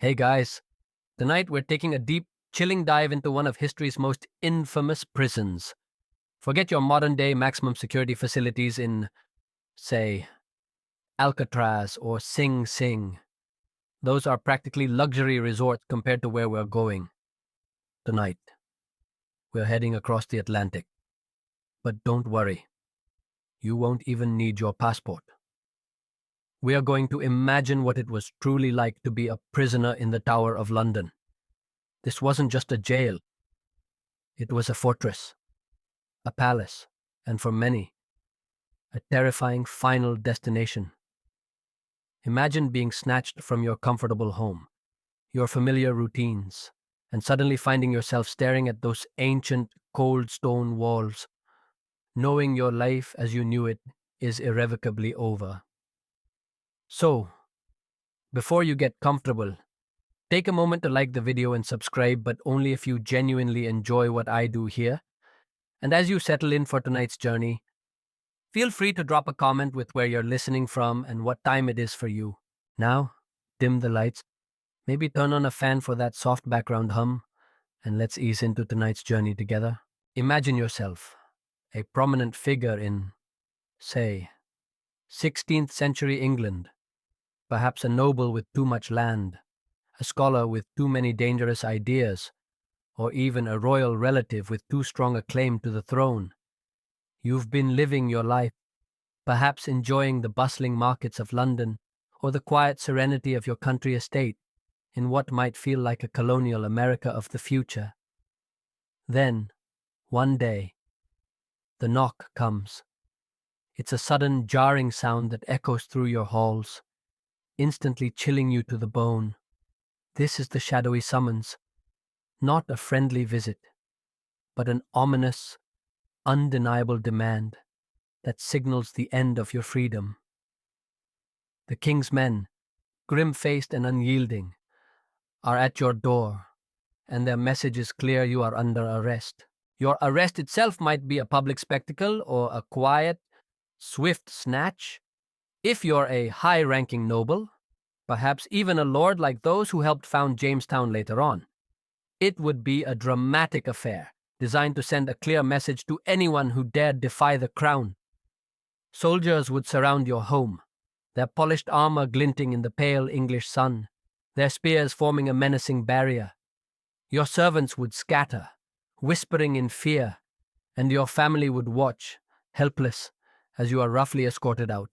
Hey guys, tonight we're taking a deep, chilling dive into one of history's most infamous prisons. Forget your modern day maximum security facilities in, say, Alcatraz or Sing Sing. Those are practically luxury resorts compared to where we're going. Tonight, we're heading across the Atlantic. But don't worry, you won't even need your passport. We are going to imagine what it was truly like to be a prisoner in the Tower of London. This wasn't just a jail, it was a fortress, a palace, and for many, a terrifying final destination. Imagine being snatched from your comfortable home, your familiar routines, and suddenly finding yourself staring at those ancient, cold stone walls, knowing your life as you knew it is irrevocably over. So, before you get comfortable, take a moment to like the video and subscribe, but only if you genuinely enjoy what I do here. And as you settle in for tonight's journey, feel free to drop a comment with where you're listening from and what time it is for you. Now, dim the lights, maybe turn on a fan for that soft background hum, and let's ease into tonight's journey together. Imagine yourself, a prominent figure in, say, 16th century England, perhaps a noble with too much land, a scholar with too many dangerous ideas, or even a royal relative with too strong a claim to the throne. You've been living your life, perhaps enjoying the bustling markets of London or the quiet serenity of your country estate in what might feel like a colonial America of the future. Then, one day, the knock comes. It's a sudden, jarring sound that echoes through your halls, instantly chilling you to the bone. This is the shadowy summons, not a friendly visit, but an ominous, undeniable demand that signals the end of your freedom. The king's men, grim-faced and unyielding, are at your door, and their message is clear: you are under arrest. Your arrest itself might be a public spectacle or a quiet, swift snatch. If you're a high-ranking noble, perhaps even a lord like those who helped found Jamestown later on, it would be a dramatic affair designed to send a clear message to anyone who dared defy the crown. Soldiers would surround your home, their polished armor glinting in the pale English sun, their spears forming a menacing barrier. Your servants would scatter, whispering in fear, and your family would watch, helpless, as you are roughly escorted out.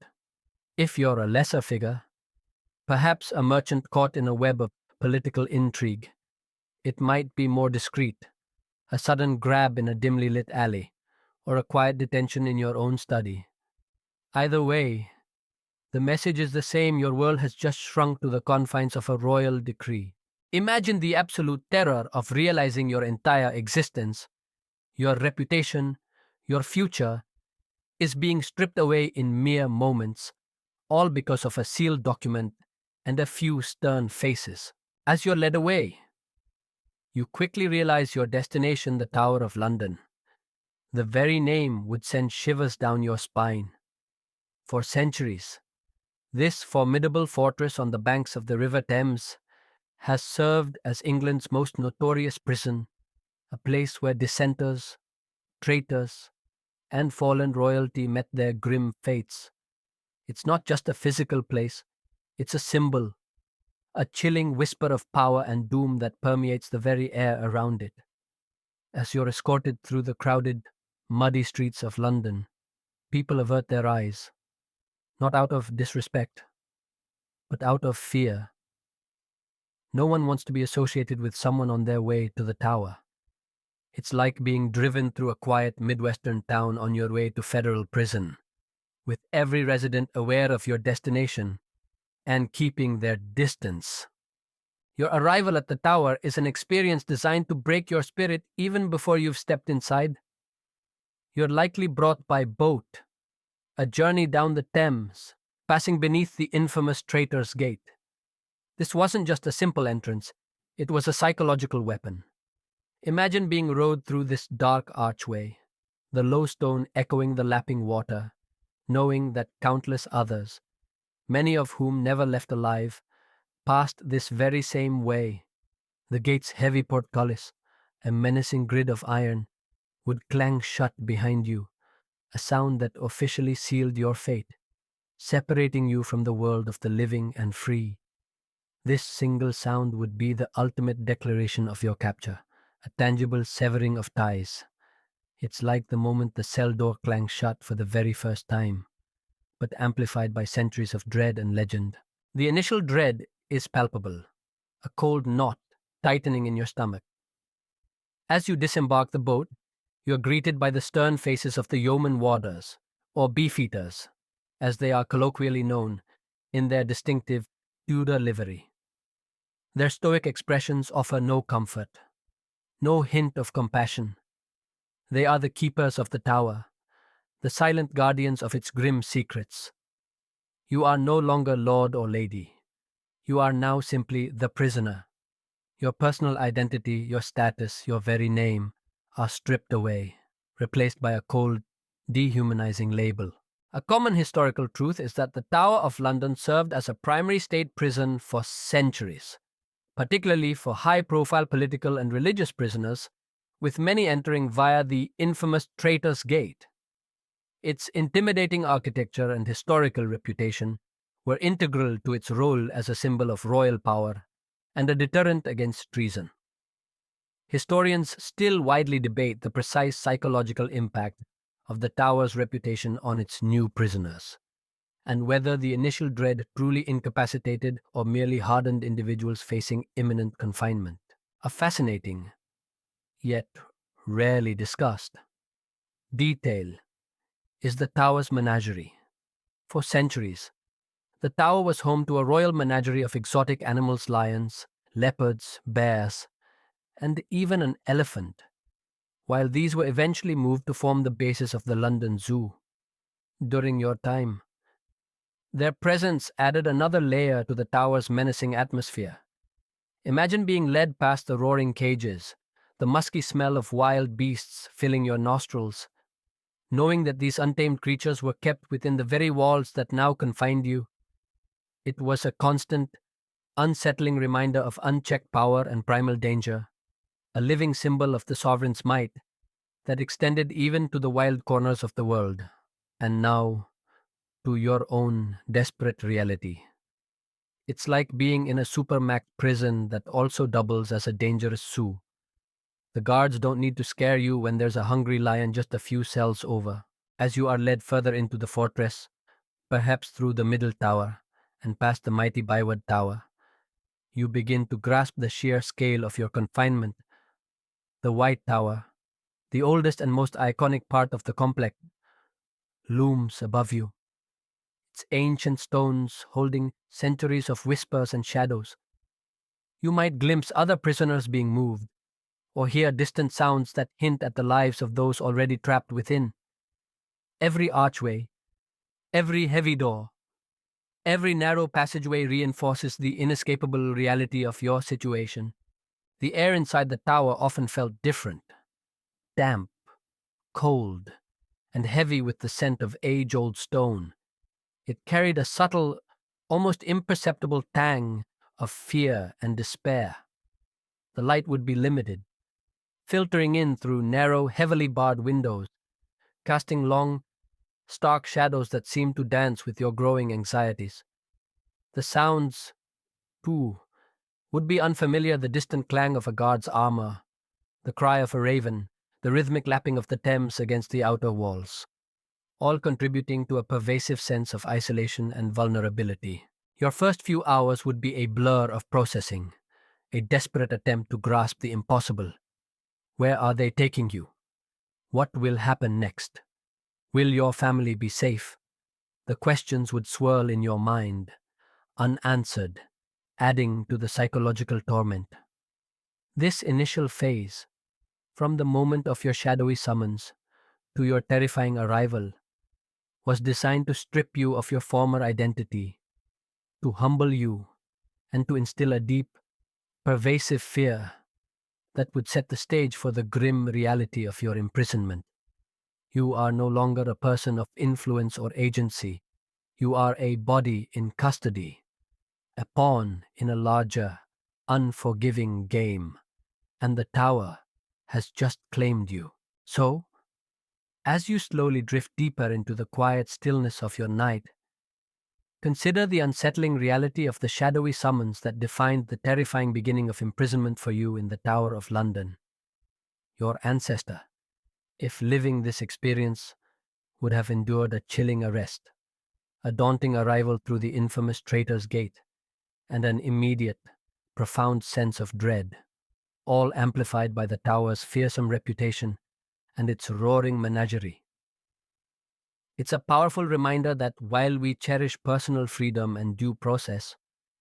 If you're a lesser figure, perhaps a merchant caught in a web of political intrigue, it might be more discreet, a sudden grab in a dimly lit alley, or a quiet detention in your own study. Either way, the message is the same: your world has just shrunk to the confines of a royal decree. Imagine the absolute terror of realizing your entire existence, your reputation, your future, is being stripped away in mere moments, all because of a sealed document and a few stern faces. As you're led away, you quickly realize your destination, the Tower of London. The very name would send shivers down your spine. For centuries, this formidable fortress on the banks of the River Thames has served as England's most notorious prison, a place where dissenters, traitors, and fallen royalty met their grim fates. It's not just a physical place, it's a symbol, a chilling whisper of power and doom that permeates the very air around it. As you're escorted through the crowded, muddy streets of London, people avert their eyes, not out of disrespect, but out of fear. No one wants to be associated with someone on their way to the tower. It's like being driven through a quiet Midwestern town on your way to federal prison, with every resident aware of your destination and keeping their distance. Your arrival at the tower is an experience designed to break your spirit even before you've stepped inside. You're likely brought by boat, a journey down the Thames, passing beneath the infamous Traitor's Gate. This wasn't just a simple entrance, it was a psychological weapon. Imagine being rowed through this dark archway, the low stone echoing the lapping water, knowing that countless others, many of whom never left alive, passed this very same way. The gate's heavy portcullis, a menacing grid of iron, would clang shut behind you, a sound that officially sealed your fate, separating you from the world of the living and free. This single sound would be the ultimate declaration of your capture, a tangible severing of ties. It's like the moment the cell door clangs shut for the very first time, but amplified by centuries of dread and legend. The initial dread is palpable, a cold knot tightening in your stomach. As you disembark the boat, you are greeted by the stern faces of the yeoman warders, or beefeaters, as they are colloquially known, in their distinctive Tudor livery. Their stoic expressions offer no comfort, no hint of compassion. They are the keepers of the tower, the silent guardians of its grim secrets. You are no longer lord or lady. You are now simply the prisoner. Your personal identity, your status, your very name are stripped away, replaced by a cold, dehumanizing label. A common historical truth is that the Tower of London served as a primary state prison for centuries, particularly for high-profile political and religious prisoners, with many entering via the infamous Traitor's Gate. Its intimidating architecture and historical reputation were integral to its role as a symbol of royal power and a deterrent against treason. Historians still widely debate the precise psychological impact of the tower's reputation on its new prisoners, and whether the initial dread truly incapacitated or merely hardened individuals facing imminent confinement. A fascinating, yet rarely discussed, detail is the tower's menagerie. For centuries, the tower was home to a royal menagerie of exotic animals: lions, leopards, bears, and even an elephant, while these were eventually moved to form the basis of the London Zoo. During your time, their presence added another layer to the tower's menacing atmosphere. Imagine being led past the roaring cages, the musky smell of wild beasts filling your nostrils, knowing that these untamed creatures were kept within the very walls that now confined you. It was a constant, unsettling reminder of unchecked power and primal danger, a living symbol of the sovereign's might that extended even to the wild corners of the world, and now to your own desperate reality. It's like being in a supermax prison that also doubles as a dangerous zoo. The guards don't need to scare you when there's a hungry lion just a few cells over. As you are led further into the fortress, perhaps through the middle tower and past the mighty Byward Tower, you begin to grasp the sheer scale of your confinement. The White Tower, the oldest and most iconic part of the complex, looms above you, its ancient stones holding centuries of whispers and shadows. You might glimpse other prisoners being moved, or hear distant sounds that hint at the lives of those already trapped within. Every archway, every heavy door, every narrow passageway reinforces the inescapable reality of your situation. The air inside the tower often felt different, damp, cold, and heavy with the scent of age-old stone. It carried a subtle, almost imperceptible tang of fear and despair. The light would be limited, filtering in through narrow, heavily barred windows, casting long, stark shadows that seemed to dance with your growing anxieties. The sounds, too, would be unfamiliar: the distant clang of a guard's armor, the cry of a raven, the rhythmic lapping of the Thames against the outer walls, all contributing to a pervasive sense of isolation and vulnerability. Your first few hours would be a blur of processing, a desperate attempt to grasp the impossible. Where are they taking you? What will happen next? Will your family be safe? The questions would swirl in your mind, unanswered, adding to the psychological torment. This initial phase, from the moment of your shadowy summons to your terrifying arrival, was designed to strip you of your former identity, to humble you, and to instill a deep, pervasive fear that would set the stage for the grim reality of your imprisonment. You are no longer a person of influence or agency. You are a body in custody, a pawn in a larger, unforgiving game, and the tower has just claimed you. So, as you slowly drift deeper into the quiet stillness of your night, consider the unsettling reality of the shadowy summons that defined the terrifying beginning of imprisonment for you in the Tower of London. Your ancestor, if living this experience, would have endured a chilling arrest, a daunting arrival through the infamous Traitor's Gate, and an immediate, profound sense of dread, all amplified by the tower's fearsome reputation and its roaring menagerie. It's a powerful reminder that while we cherish personal freedom and due process,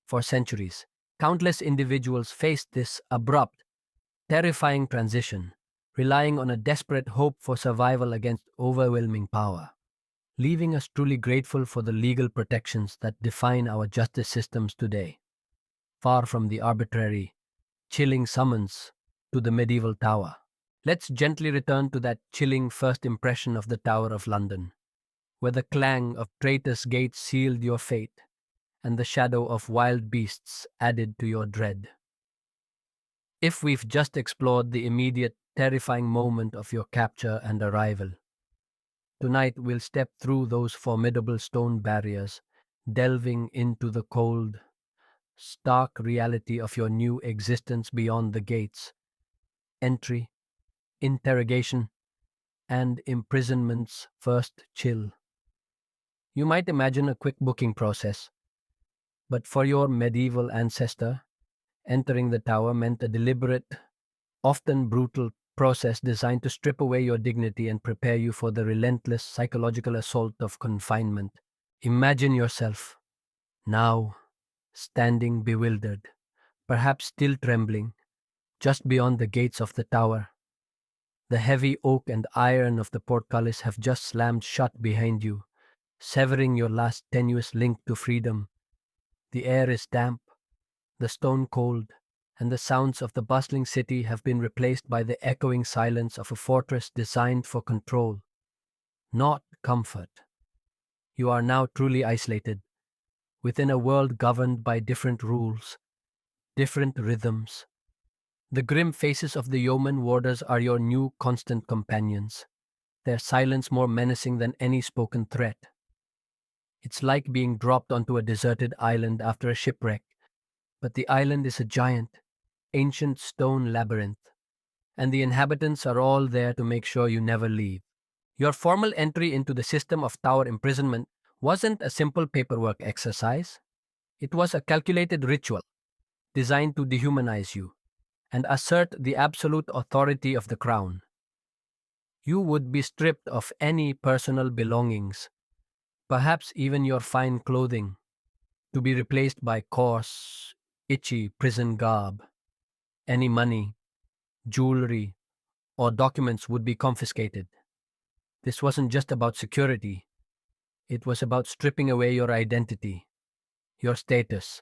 for centuries, countless individuals faced this abrupt, terrifying transition, relying on a desperate hope for survival against overwhelming power, leaving us truly grateful for the legal protections that define our justice systems today, far from the arbitrary, chilling summons to the medieval tower. Let's gently return to that chilling first impression of the Tower of London, where the clang of Traitor's Gate sealed your fate, and the shadow of wild beasts added to your dread. If we've just explored the immediate, terrifying moment of your capture and arrival, tonight we'll step through those formidable stone barriers, delving into the cold, stark reality of your new existence beyond the gates, entry, interrogation, and imprisonment's first chill. You might imagine a quick booking process, but for your medieval ancestor, entering the tower meant a deliberate, often brutal process designed to strip away your dignity and prepare you for the relentless psychological assault of confinement. Imagine yourself, now, standing bewildered, perhaps still trembling, just beyond the gates of the tower. The heavy oak and iron of the portcullis have just slammed shut behind you, severing your last tenuous link to freedom. The air is damp, the stone cold, and the sounds of the bustling city have been replaced by the echoing silence of a fortress designed for control, not comfort. You are now truly isolated, within a world governed by different rules, different rhythms. The grim faces of the yeoman warders are your new constant companions, their silence more menacing than any spoken threat. It's like being dropped onto a deserted island after a shipwreck, but the island is a giant, ancient stone labyrinth, and the inhabitants are all there to make sure you never leave. Your formal entry into the system of tower imprisonment wasn't a simple paperwork exercise. It was a calculated ritual designed to dehumanize you and assert the absolute authority of the crown. You would be stripped of any personal belongings, perhaps even your fine clothing, to be replaced by coarse, itchy prison garb. Any money, jewelry, or documents would be confiscated. This wasn't just about security, it was about stripping away your identity, your status,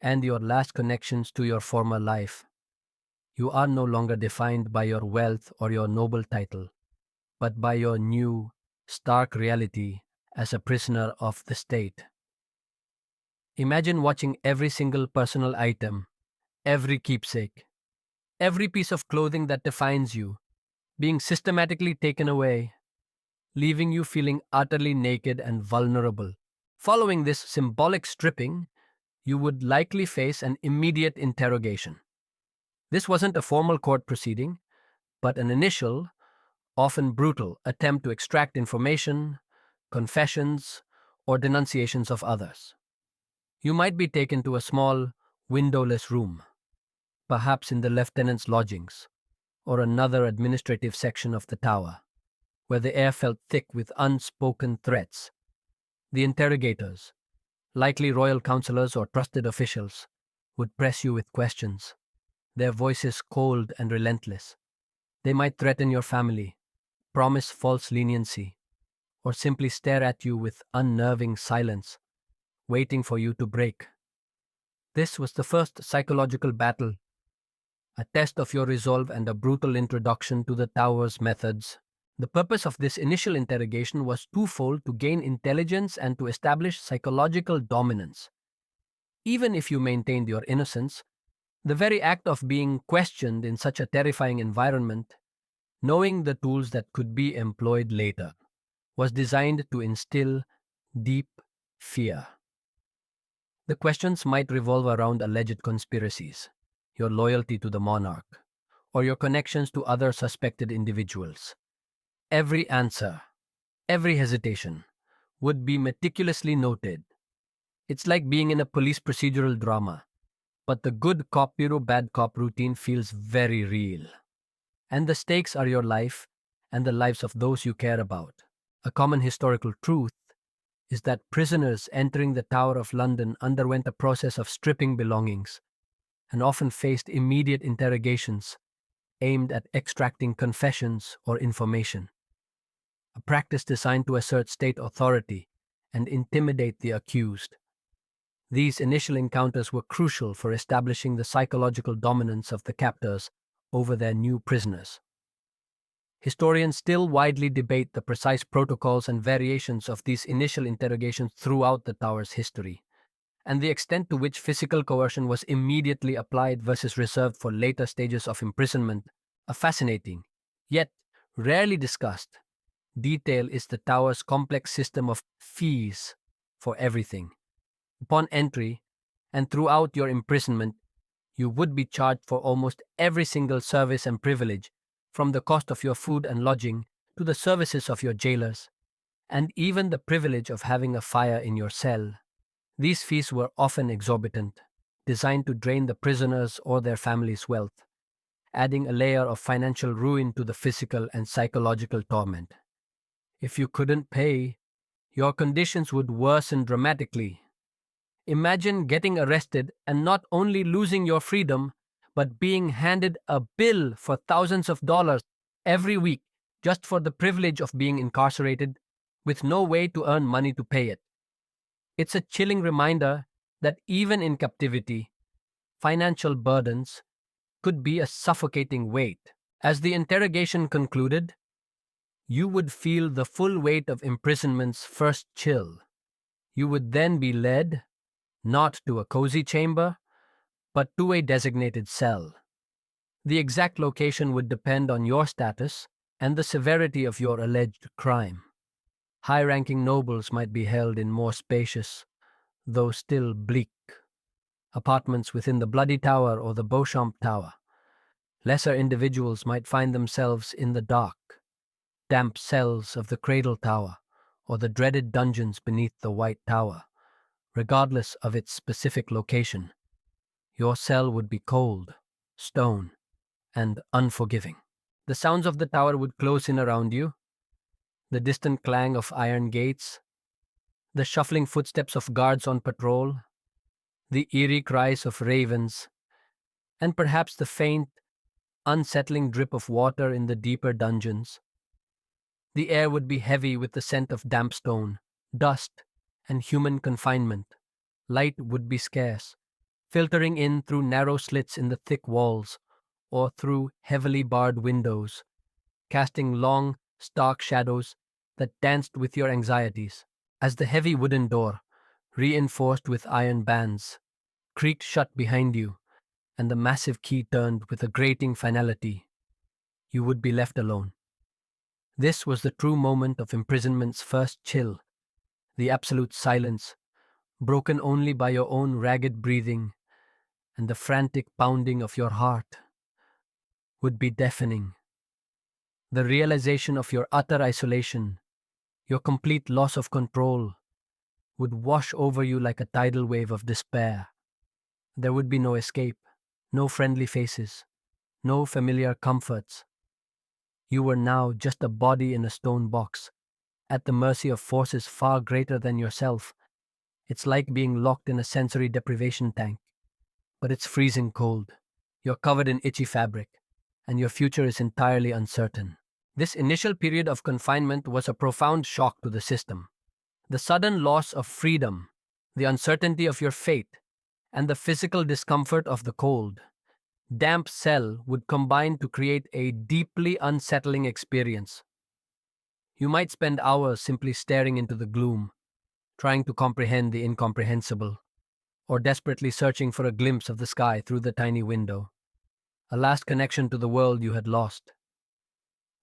and your last connections to your former life. You are no longer defined by your wealth or your noble title, but by your new, stark reality as a prisoner of the state. Imagine watching every single personal item, every keepsake, every piece of clothing that defines you, being systematically taken away, leaving you feeling utterly naked and vulnerable. Following this symbolic stripping, you would likely face an immediate interrogation. This wasn't a formal court proceeding, but an initial, often brutal, attempt to extract information, confessions, or denunciations of others. You might be taken to a small, windowless room, perhaps in the lieutenant's lodgings, or another administrative section of the tower, where the air felt thick with unspoken threats. The interrogators, likely royal counselors or trusted officials, would press you with questions, their voices cold and relentless. They might threaten your family, promise false leniency, or simply stare at you with unnerving silence, waiting for you to break. This was the first psychological battle, a test of your resolve and a brutal introduction to the tower's methods. The purpose of this initial interrogation was twofold: to gain intelligence and to establish psychological dominance. Even if you maintained your innocence, the very act of being questioned in such a terrifying environment, knowing the tools that could be employed later, was designed to instill deep fear. The questions might revolve around alleged conspiracies, your loyalty to the monarch, or your connections to other suspected individuals. Every answer, every hesitation, would be meticulously noted. It's like being in a police procedural drama, but the good cop hero bad cop routine feels very real. And the stakes are your life and the lives of those you care about. A common historical truth is that prisoners entering the Tower of London underwent a process of stripping belongings and often faced immediate interrogations aimed at extracting confessions or information, a practice designed to assert state authority and intimidate the accused. These initial encounters were crucial for establishing the psychological dominance of the captors over their new prisoners. Historians still widely debate the precise protocols and variations of these initial interrogations throughout the tower's history, and the extent to which physical coercion was immediately applied versus reserved for later stages of imprisonment. A fascinating, yet rarely discussed, detail is the tower's complex system of fees for everything. Upon entry, and throughout your imprisonment, you would be charged for almost every single service and privilege, from the cost of your food and lodging to the services of your jailers, and even the privilege of having a fire in your cell. These fees were often exorbitant, designed to drain the prisoners or their families' wealth, adding a layer of financial ruin to the physical and psychological torment. If you couldn't pay, your conditions would worsen dramatically. Imagine getting arrested and not only losing your freedom, but being handed a bill for thousands of dollars every week just for the privilege of being incarcerated with no way to earn money to pay it. It's a chilling reminder that even in captivity, financial burdens could be a suffocating weight. As the interrogation concluded, you would feel the full weight of imprisonment's first chill. You would then be led, not to a cozy chamber, but to a designated cell. The exact location would depend on your status and the severity of your alleged crime. High-ranking nobles might be held in more spacious, though still bleak, apartments within the Bloody Tower or the Beauchamp Tower. Lesser individuals might find themselves in the dark, damp cells of the Cradle Tower or the dreaded dungeons beneath the White Tower. Regardless of its specific location, your cell would be cold, stone, and unforgiving. The sounds of the tower would close in around you, the distant clang of iron gates, the shuffling footsteps of guards on patrol, the eerie cries of ravens, and perhaps the faint, unsettling drip of water in the deeper dungeons. The air would be heavy with the scent of damp stone, dust, and human confinement. Light would be scarce, filtering in through narrow slits in the thick walls or through heavily barred windows, casting long, stark shadows that danced with your anxieties. As the heavy wooden door, reinforced with iron bands, creaked shut behind you, and the massive key turned with a grating finality, you would be left alone. This was the true moment of imprisonment's first chill, the absolute silence, broken only by your own ragged breathing, and the frantic pounding of your heart would be deafening. The realization of your utter isolation, your complete loss of control, would wash over you like a tidal wave of despair. There would be no escape, no friendly faces, no familiar comforts. You were now just a body in a stone box, at the mercy of forces far greater than yourself. It's like being locked in a sensory deprivation tank, but it's freezing cold. You're covered in itchy fabric, and your future is entirely uncertain. This initial period of confinement was a profound shock to the system. The sudden loss of freedom, the uncertainty of your fate, and the physical discomfort of the cold, damp cell would combine to create a deeply unsettling experience. You might spend hours simply staring into the gloom, trying to comprehend the incomprehensible, or desperately searching for a glimpse of the sky through the tiny window, a last connection to the world you had lost.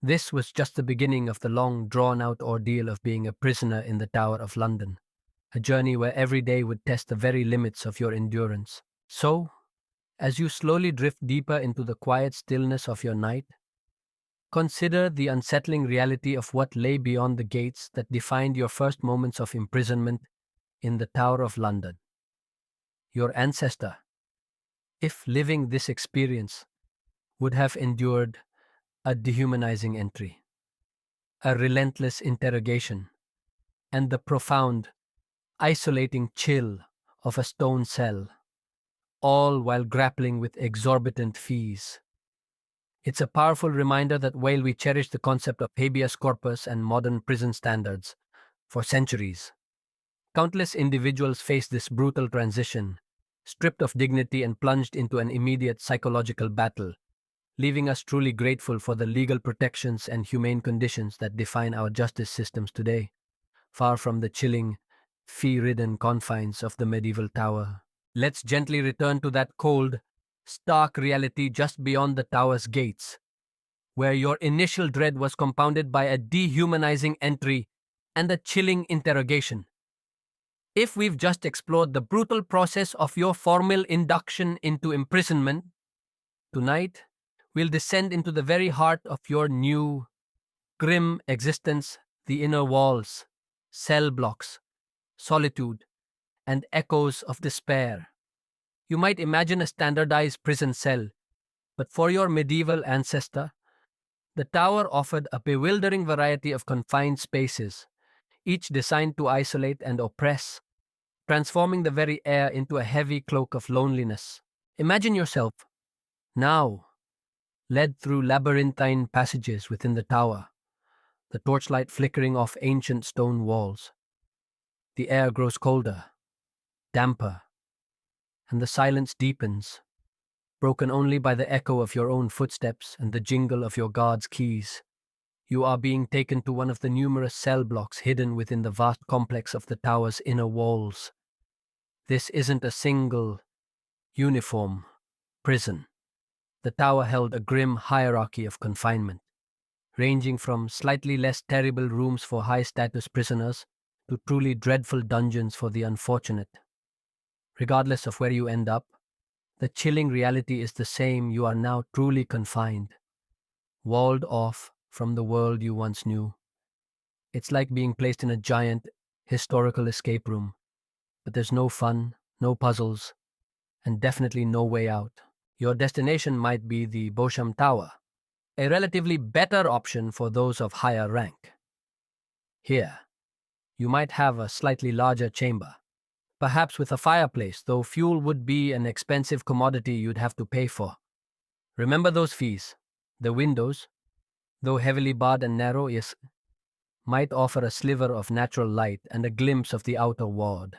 This was just the beginning of the long, drawn-out ordeal of being a prisoner in the Tower of London, a journey where every day would test the very limits of your endurance. So, as you slowly drift deeper into the quiet stillness of your night, consider the unsettling reality of what lay beyond the gates that defined your first moments of imprisonment in the Tower of London. Your ancestor, if living this experience, would have endured a dehumanizing entry, a relentless interrogation, and the profound, isolating chill of a stone cell, all while grappling with exorbitant fees. It's a powerful reminder that while we cherish the concept of habeas corpus and modern prison standards for centuries, countless individuals face this brutal transition, stripped of dignity and plunged into an immediate psychological battle, leaving us truly grateful for the legal protections and humane conditions that define our justice systems today, far from the chilling, fee-ridden confines of the medieval tower. Let's gently return to that cold, stark reality just beyond the tower's gates, where your initial dread was compounded by a dehumanizing entry and a chilling interrogation. If we've just explored the brutal process of your formal induction into imprisonment, tonight we'll descend into the very heart of your new, grim existence, the inner walls, cell blocks, solitude, and echoes of despair. You might imagine a standardized prison cell, but for your medieval ancestor, the tower offered a bewildering variety of confined spaces, each designed to isolate and oppress, transforming the very air into a heavy cloak of loneliness. Imagine yourself, now, led through labyrinthine passages within the tower, the torchlight flickering off ancient stone walls. The air grows colder, damper, and the silence deepens, broken only by the echo of your own footsteps and the jingle of your guard's keys. You are being taken to one of the numerous cell blocks hidden within the vast complex of the tower's inner walls. This isn't a single, uniform prison. The tower held a grim hierarchy of confinement, ranging from slightly less terrible rooms for high-status prisoners to truly dreadful dungeons for the unfortunate. Regardless of where you end up, the chilling reality is the same. You are now truly confined, walled off from the world you once knew. It's like being placed in a giant, historical escape room, but there's no fun, no puzzles, and definitely no way out. Your destination might be the Bosham Tower, a relatively better option for those of higher rank. Here, you might have a slightly larger chamber, perhaps with a fireplace, though fuel would be an expensive commodity you'd have to pay for. Remember those fees. The windows, though heavily barred and narrow, yes, might offer a sliver of natural light and a glimpse of the outer ward,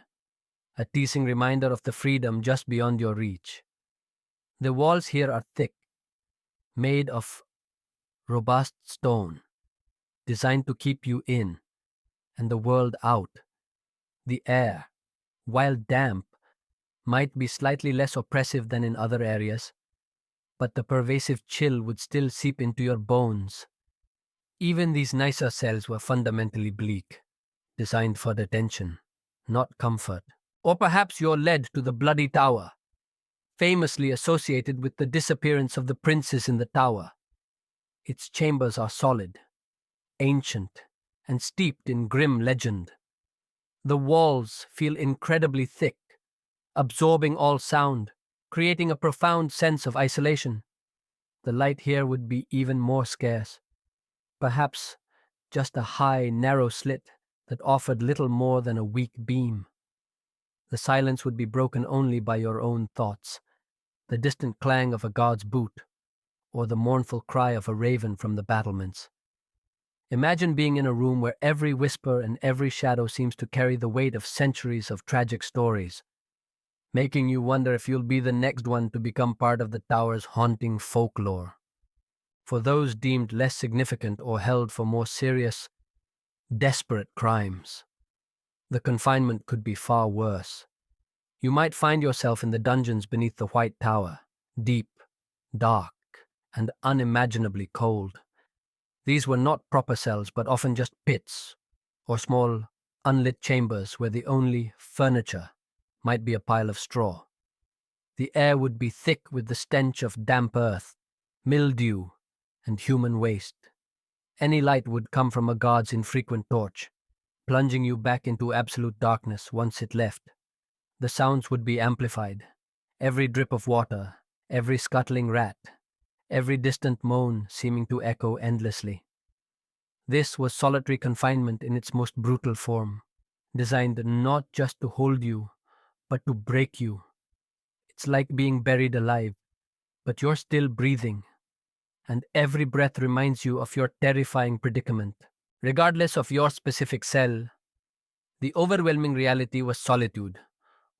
a teasing reminder of the freedom just beyond your reach. The walls here are thick, made of robust stone, designed to keep you in and the world out. The air, while damp, might be slightly less oppressive than in other areas, but the pervasive chill would still seep into your bones. Even these nicer cells were fundamentally bleak, designed for detention, not comfort. Or perhaps you're led to the Bloody Tower, famously associated with the disappearance of the princes in the tower. Its chambers are solid, ancient, and steeped in grim legend. The walls feel incredibly thick, absorbing all sound, creating a profound sense of isolation. The light here would be even more scarce, perhaps just a high, narrow slit that offered little more than a weak beam. The silence would be broken only by your own thoughts, the distant clang of a guard's boot, or the mournful cry of a raven from the battlements. Imagine being in a room where every whisper and every shadow seems to carry the weight of centuries of tragic stories, making you wonder if you'll be the next one to become part of the tower's haunting folklore. For those deemed less significant or held for more serious, desperate crimes, the confinement could be far worse. You might find yourself in the dungeons beneath the White Tower, deep, dark, and unimaginably cold. These were not proper cells, but often just pits, or small, unlit chambers where the only furniture might be a pile of straw. The air would be thick with the stench of damp earth, mildew, and human waste. Any light would come from a guard's infrequent torch, plunging you back into absolute darkness once it left. The sounds would be amplified. Every drip of water, every scuttling rat, every distant moan seeming to echo endlessly. This was solitary confinement in its most brutal form, designed not just to hold you, but to break you. It's like being buried alive, but you're still breathing, and every breath reminds you of your terrifying predicament. Regardless of your specific cell, the overwhelming reality was solitude.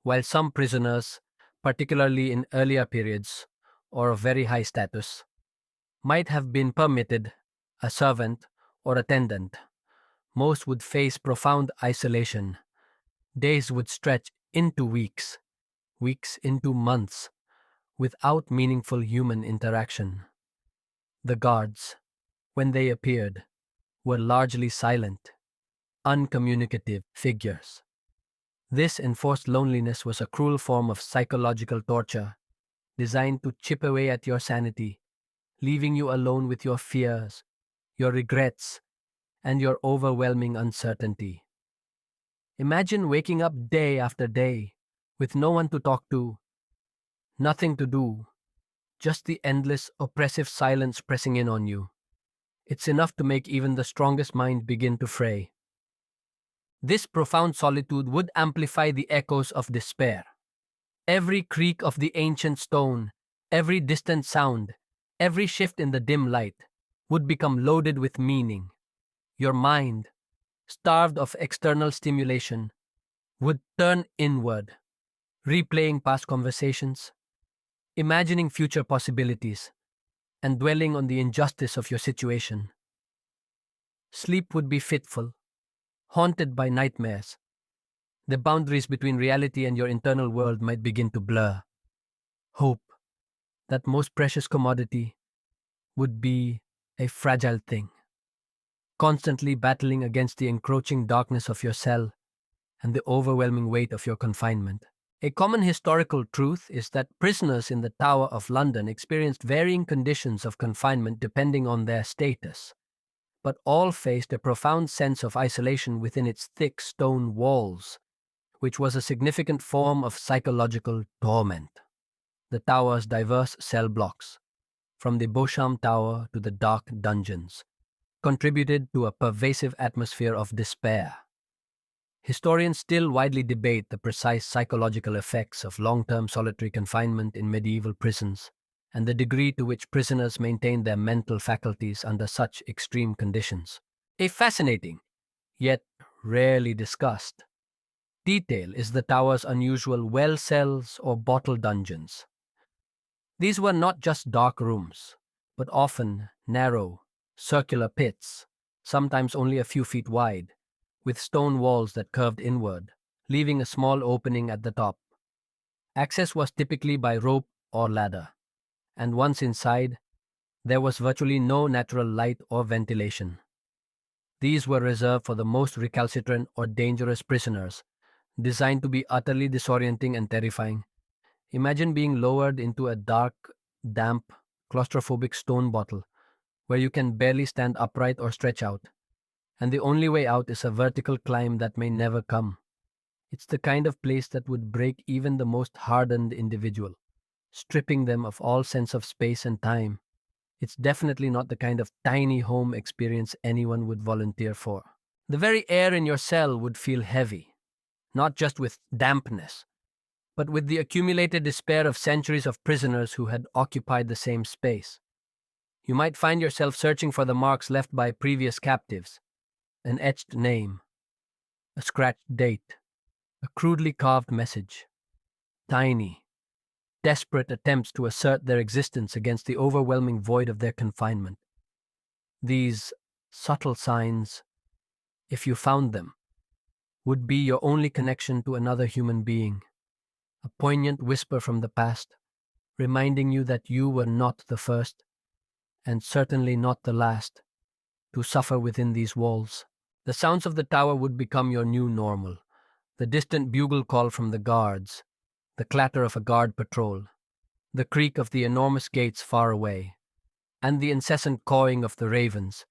While some prisoners, particularly in earlier periods or of very high status, might have been permitted a servant or attendant, most would face profound isolation. Days would stretch into weeks, weeks into months, without meaningful human interaction. The guards, when they appeared, were largely silent, uncommunicative figures. This enforced loneliness was a cruel form of psychological torture, designed to chip away at your sanity, leaving you alone with your fears, your regrets, and your overwhelming uncertainty. Imagine waking up day after day with no one to talk to, nothing to do, just the endless, oppressive silence pressing in on you. It's enough to make even the strongest mind begin to fray. This profound solitude would amplify the echoes of despair. Every creak of the ancient stone, every distant sound, every shift in the dim light would become loaded with meaning. Your mind, starved of external stimulation, would turn inward, replaying past conversations, imagining future possibilities, and dwelling on the injustice of your situation. Sleep would be fitful, haunted by nightmares. The boundaries between reality and your internal world might begin to blur. Hope, that most precious commodity, would be a fragile thing, constantly battling against the encroaching darkness of your cell and the overwhelming weight of your confinement. A common historical truth is that prisoners in the Tower of London experienced varying conditions of confinement depending on their status, but all faced a profound sense of isolation within its thick stone walls, which was a significant form of psychological torment. The tower's diverse cell blocks, from the Beauchamp Tower to the dark dungeons, contributed to a pervasive atmosphere of despair. Historians still widely debate the precise psychological effects of long-term solitary confinement in medieval prisons and the degree to which prisoners maintained their mental faculties under such extreme conditions. A fascinating, yet rarely discussed, detail is the tower's unusual well cells or bottle dungeons. These were not just dark rooms, but often narrow, circular pits, sometimes only a few feet wide, with stone walls that curved inward, leaving a small opening at the top. Access was typically by rope or ladder, and once inside, there was virtually no natural light or ventilation. These were reserved for the most recalcitrant or dangerous prisoners, designed to be utterly disorienting and terrifying. Imagine being lowered into a dark, damp, claustrophobic stone bottle where you can barely stand upright or stretch out, and the only way out is a vertical climb that may never come. It's the kind of place that would break even the most hardened individual, stripping them of all sense of space and time. It's definitely not the kind of tiny home experience anyone would volunteer for. The very air in your cell would feel heavy, not just with dampness, but with the accumulated despair of centuries of prisoners who had occupied the same space. You might find yourself searching for the marks left by previous captives, an etched name, a scratched date, a crudely carved message. Tiny, desperate attempts to assert their existence against the overwhelming void of their confinement. These subtle signs, if you found them, would be your only connection to another human being. a poignant whisper from the past, reminding you that you were not the first, and certainly not the last, to suffer within these walls. The sounds of the tower would become your new normal. The distant bugle call from the guards, the clatter of a guard patrol, the creak of the enormous gates far away, and the incessant cawing of the ravens,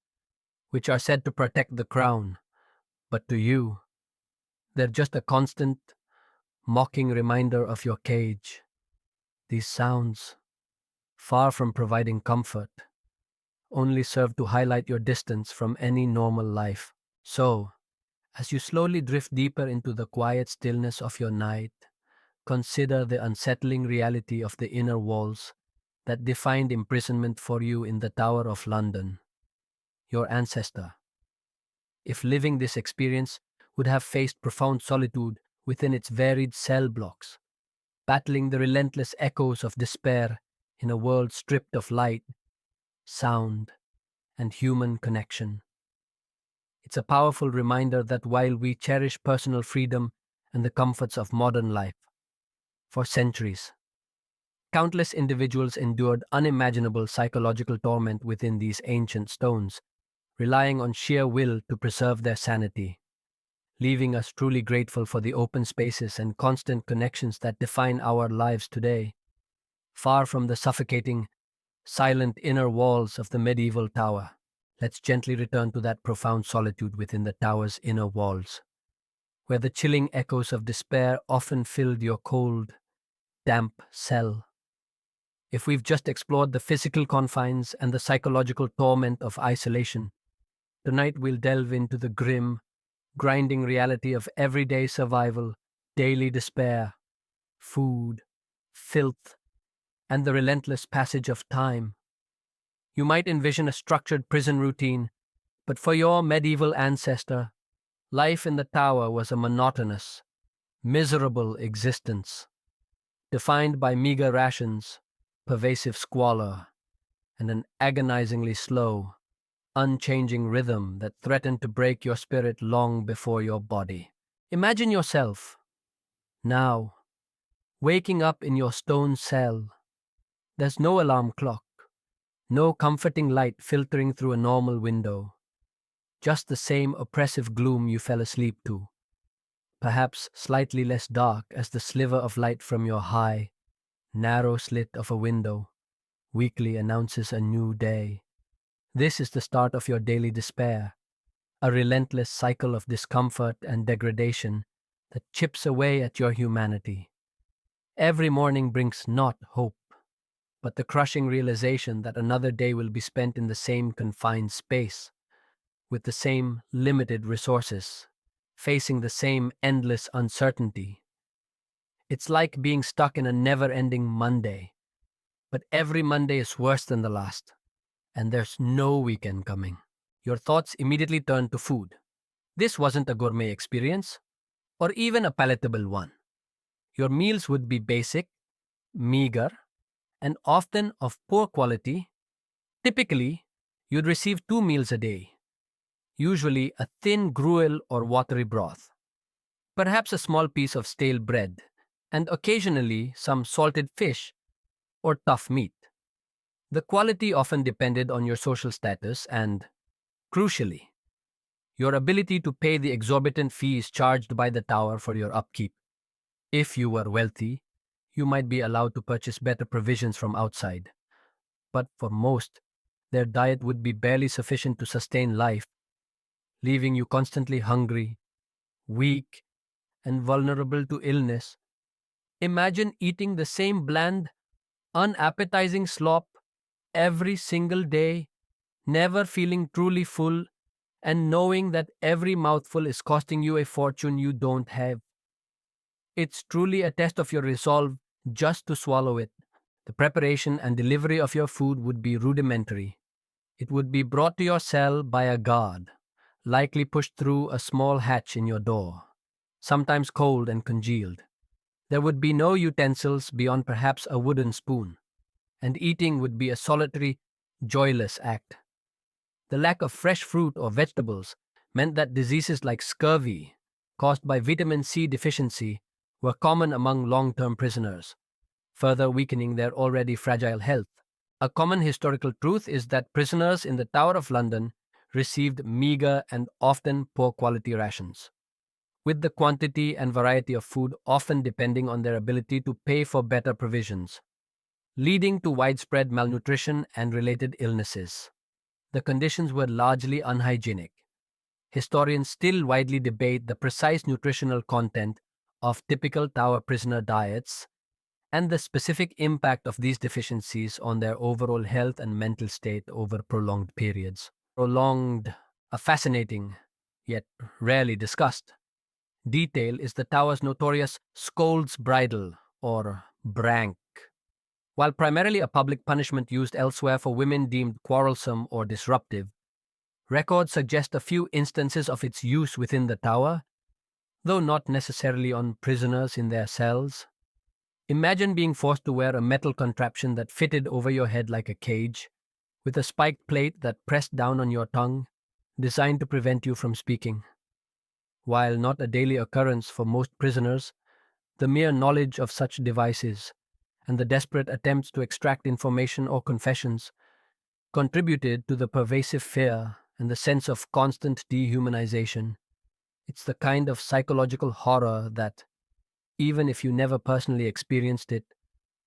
which are said to protect the crown. But to you, they're just a constant, mocking reminder of your cage. These sounds, far from providing comfort, only serve to highlight your distance from any normal life. So, as you slowly drift deeper into the quiet stillness of your night, consider the unsettling reality of the inner walls that defined imprisonment for you in the Tower of London. Your ancestor, if living this experience, would have faced profound solitude within its varied cell blocks, battling the relentless echoes of despair in a world stripped of light, sound, and human connection. It's a powerful reminder that while we cherish personal freedom and the comforts of modern life, for centuries, countless individuals endured unimaginable psychological torment within these ancient stones, relying on sheer will to preserve their sanity, leaving us truly grateful for the open spaces and constant connections that define our lives today, far from the suffocating, silent inner walls of the medieval tower. Let's gently return to that profound solitude within the tower's inner walls, where the chilling echoes of despair often filled your cold, damp cell. If we've just explored the physical confines and the psychological torment of isolation, tonight we'll delve into the grim, grinding reality of everyday survival, daily despair, food, filth, and the relentless passage of time. You might envision a structured prison routine, but for your medieval ancestor, life in the tower was a monotonous, miserable existence, defined by meager rations, pervasive squalor, and an agonizingly slow, unchanging rhythm that threatened to break your spirit long before your body. Imagine yourself, now, waking up in your stone cell. There's no alarm clock, no comforting light filtering through a normal window, just the same oppressive gloom you fell asleep to, perhaps slightly less dark as the sliver of light from your high, narrow slit of a window weekly announces a new day. This is the start of your daily despair, a relentless cycle of discomfort and degradation that chips away at your humanity. Every morning brings not hope, but the crushing realization that another day will be spent in the same confined space, with the same limited resources, facing the same endless uncertainty. It's like being stuck in a never-ending Monday, but every Monday is worse than the last, and there's no weekend coming. Your thoughts immediately turn to food. This wasn't a gourmet experience, or even a palatable one. Your meals would be basic, meager, and often of poor quality. Typically, you'd receive 2 meals a day, usually a thin gruel or watery broth, perhaps a small piece of stale bread, and occasionally some salted fish or tough meat. The quality often depended on your social status and, crucially, your ability to pay the exorbitant fees charged by the tower for your upkeep. If you were wealthy, you might be allowed to purchase better provisions from outside, but for most, their diet would be barely sufficient to sustain life, leaving you constantly hungry, weak, and vulnerable to illness. Imagine eating the same bland, unappetizing slop every single day, never feeling truly full, and knowing that every mouthful is costing you a fortune you don't have. It's truly a test of your resolve just to swallow it. The preparation and delivery of your food would be rudimentary. It would be brought to your cell by a guard, likely pushed through a small hatch in your door, sometimes cold and congealed. There would be no utensils beyond perhaps a wooden spoon, and eating would be a solitary, joyless act. The lack of fresh fruit or vegetables meant that diseases like scurvy, caused by vitamin C deficiency, were common among long-term prisoners, further weakening their already fragile health. A common historical truth is that prisoners in the Tower of London received meager and often poor quality rations, with the quantity and variety of food often depending on their ability to pay for better provisions, leading to widespread malnutrition and related illnesses. The conditions were largely unhygienic. Historians still widely debate the precise nutritional content of typical Tower prisoner diets and the specific impact of these deficiencies on their overall health and mental state over prolonged periods. A fascinating, yet rarely discussed, detail is the Tower's notorious Scold's Bridle, or brank. While primarily a public punishment used elsewhere for women deemed quarrelsome or disruptive, records suggest a few instances of its use within the Tower, though not necessarily on prisoners in their cells. Imagine being forced to wear a metal contraption that fitted over your head like a cage, with a spiked plate that pressed down on your tongue, designed to prevent you from speaking. While not a daily occurrence for most prisoners, the mere knowledge of such devices and the desperate attempts to extract information or confessions contributed to the pervasive fear and the sense of constant dehumanization. It's the kind of psychological horror that, even if you never personally experienced it,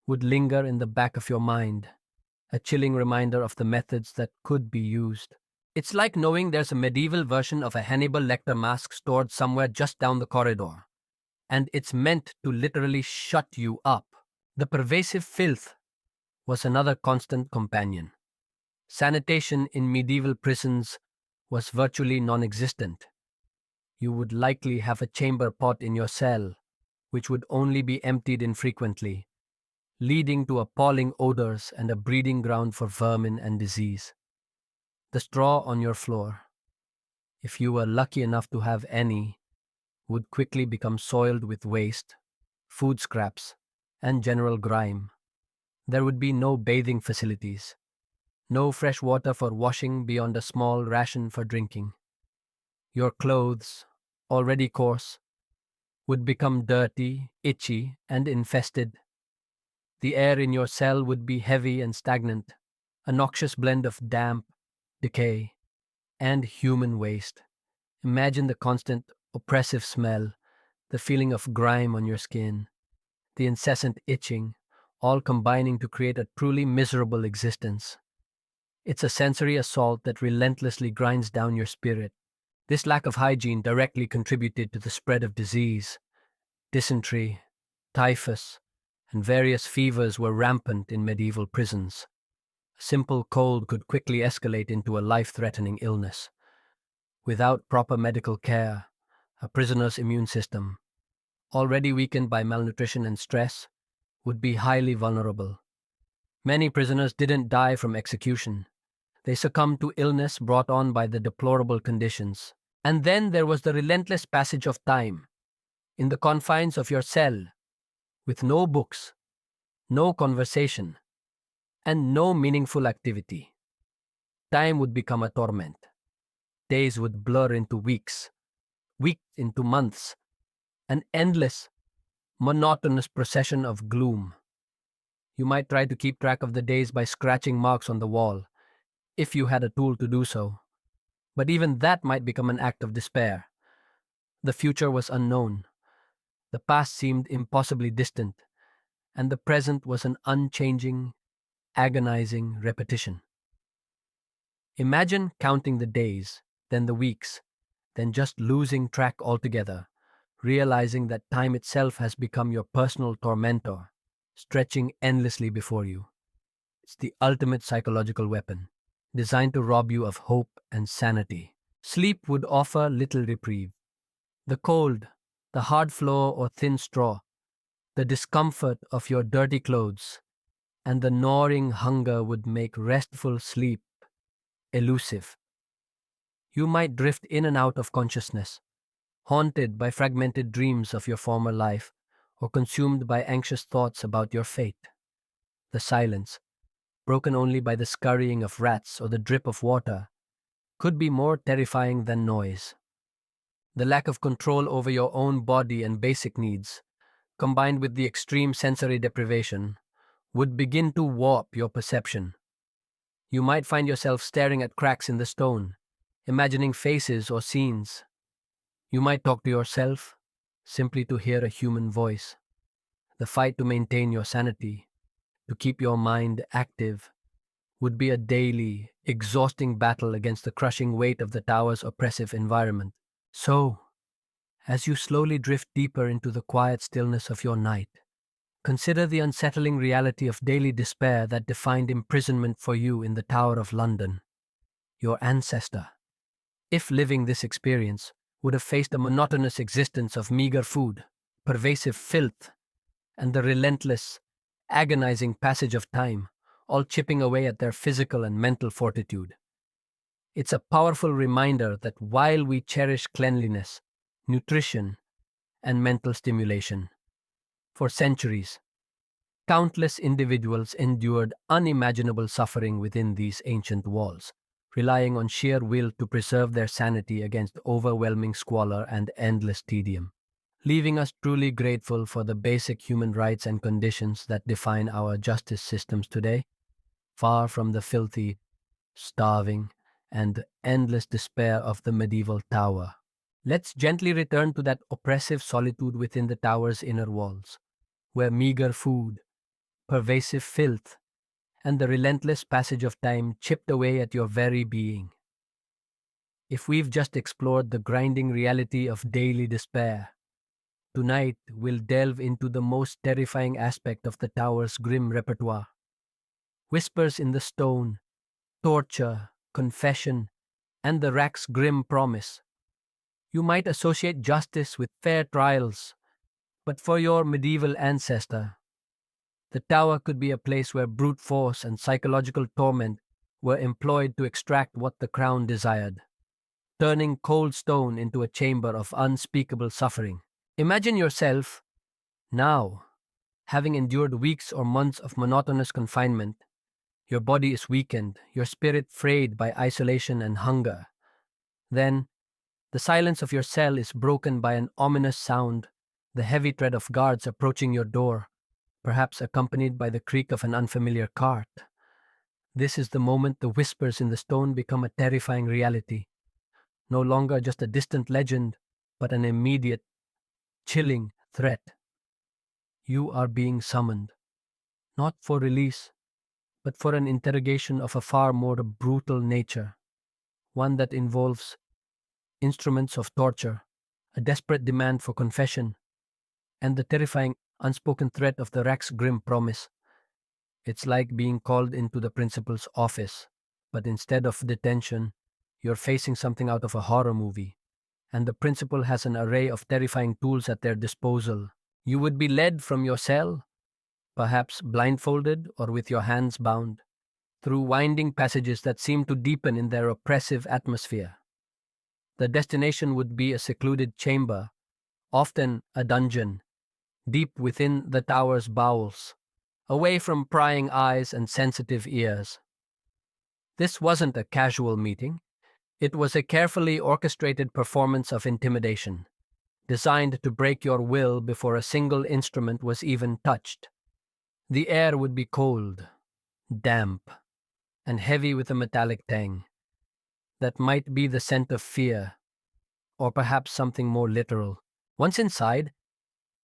would linger in the back of your mind, a chilling reminder of the methods that could be used. It's like knowing there's a medieval version of a Hannibal Lecter mask stored somewhere just down the corridor, and it's meant to literally shut you up. The pervasive filth was another constant companion. Sanitation in medieval prisons was virtually non-existent. You would likely have a chamber pot in your cell, which would only be emptied infrequently, leading to appalling odors and a breeding ground for vermin and disease. The straw on your floor, if you were lucky enough to have any, would quickly become soiled with waste, food scraps, and general grime. There would be no bathing facilities, no fresh water for washing beyond a small ration for drinking. Your clothes, already coarse, would become dirty, itchy, and infested. The air in your cell would be heavy and stagnant, a noxious blend of damp, decay, and human waste. Imagine the constant, oppressive smell, the feeling of grime on your skin, the incessant itching, all combining to create a truly miserable existence. It's a sensory assault that relentlessly grinds down your spirit. This lack of hygiene directly contributed to the spread of disease. Dysentery, typhus, and various fevers were rampant in medieval prisons. A simple cold could quickly escalate into a life-threatening illness. Without proper medical care, a prisoner's immune system, already weakened by malnutrition and stress, would be highly vulnerable. Many prisoners didn't die from execution. They succumbed to illness brought on by the deplorable conditions. And then there was the relentless passage of time, in the confines of your cell, with no books, no conversation, and no meaningful activity. Time would become a torment. Days would blur into weeks, weeks into months, an endless, monotonous procession of gloom. You might try to keep track of the days by scratching marks on the wall, if you had a tool to do so. But even that might become an act of despair. The future was unknown. The past seemed impossibly distant, and the present was an unchanging, agonizing repetition. Imagine counting the days, then the weeks, then just losing track altogether, realizing that time itself has become your personal tormentor, stretching endlessly before you. It's the ultimate psychological weapon, designed to rob you of hope and sanity. Sleep would offer little reprieve. The cold, the hard floor or thin straw, the discomfort of your dirty clothes, and the gnawing hunger would make restful sleep elusive. You might drift in and out of consciousness, haunted by fragmented dreams of your former life, or consumed by anxious thoughts about your fate. The silence, broken only by the scurrying of rats or the drip of water, could be more terrifying than noise. The lack of control over your own body and basic needs, combined with the extreme sensory deprivation, would begin to warp your perception. You might find yourself staring at cracks in the stone, imagining faces or scenes. You might talk to yourself, simply to hear a human voice. The fight to maintain your sanity, to keep your mind active, would be a daily, exhausting battle against the crushing weight of the tower's oppressive environment. So, as you slowly drift deeper into the quiet stillness of your night, consider the unsettling reality of daily despair that defined imprisonment for you in the Tower of London. Your ancestor, if living this experience, would have faced a monotonous existence of meager food, pervasive filth, and the relentless, agonizing passage of time, all chipping away at their physical and mental fortitude. It's a powerful reminder that while we cherish cleanliness, nutrition, and mental stimulation, for centuries, countless individuals endured unimaginable suffering within these ancient walls, relying on sheer will to preserve their sanity against overwhelming squalor and endless tedium, leaving us truly grateful for the basic human rights and conditions that define our justice systems today, far from the filthy, starving, and endless despair of the medieval tower. Let's gently return to that oppressive solitude within the tower's inner walls, where meager food, pervasive filth, and the relentless passage of time chipped away at your very being. If we've just explored the grinding reality of daily despair, tonight we'll delve into the most terrifying aspect of the tower's grim repertoire. Whispers in the stone, torture, confession, and the rack's grim promise. You might associate justice with fair trials, but for your medieval ancestor, the tower could be a place where brute force and psychological torment were employed to extract what the crown desired, turning cold stone into a chamber of unspeakable suffering. Imagine yourself, now, having endured weeks or months of monotonous confinement. Your body is weakened, your spirit frayed by isolation and hunger. Then, the silence of your cell is broken by an ominous sound, the heavy tread of guards approaching your door, perhaps accompanied by the creak of an unfamiliar cart. This is the moment the whispers in the stone become a terrifying reality, no longer just a distant legend, but an immediate, chilling threat. You are being summoned, not for release, but for an interrogation of a far more brutal nature, one that involves instruments of torture, a desperate demand for confession, and the terrifying unspoken threat of the rack's grim promise. It's like being called into the principal's office, but instead of detention, you're facing something out of a horror movie, and the principal has an array of terrifying tools at their disposal. You would be led from your cell, perhaps blindfolded or with your hands bound, through winding passages that seem to deepen in their oppressive atmosphere. The destination would be a secluded chamber, often a dungeon, deep within the tower's bowels, away from prying eyes and sensitive ears. This wasn't a casual meeting. It was a carefully orchestrated performance of intimidation, designed to break your will before a single instrument was even touched. The air would be cold, damp, and heavy with a metallic tang. That might be the scent of fear, or perhaps something more literal. Once inside,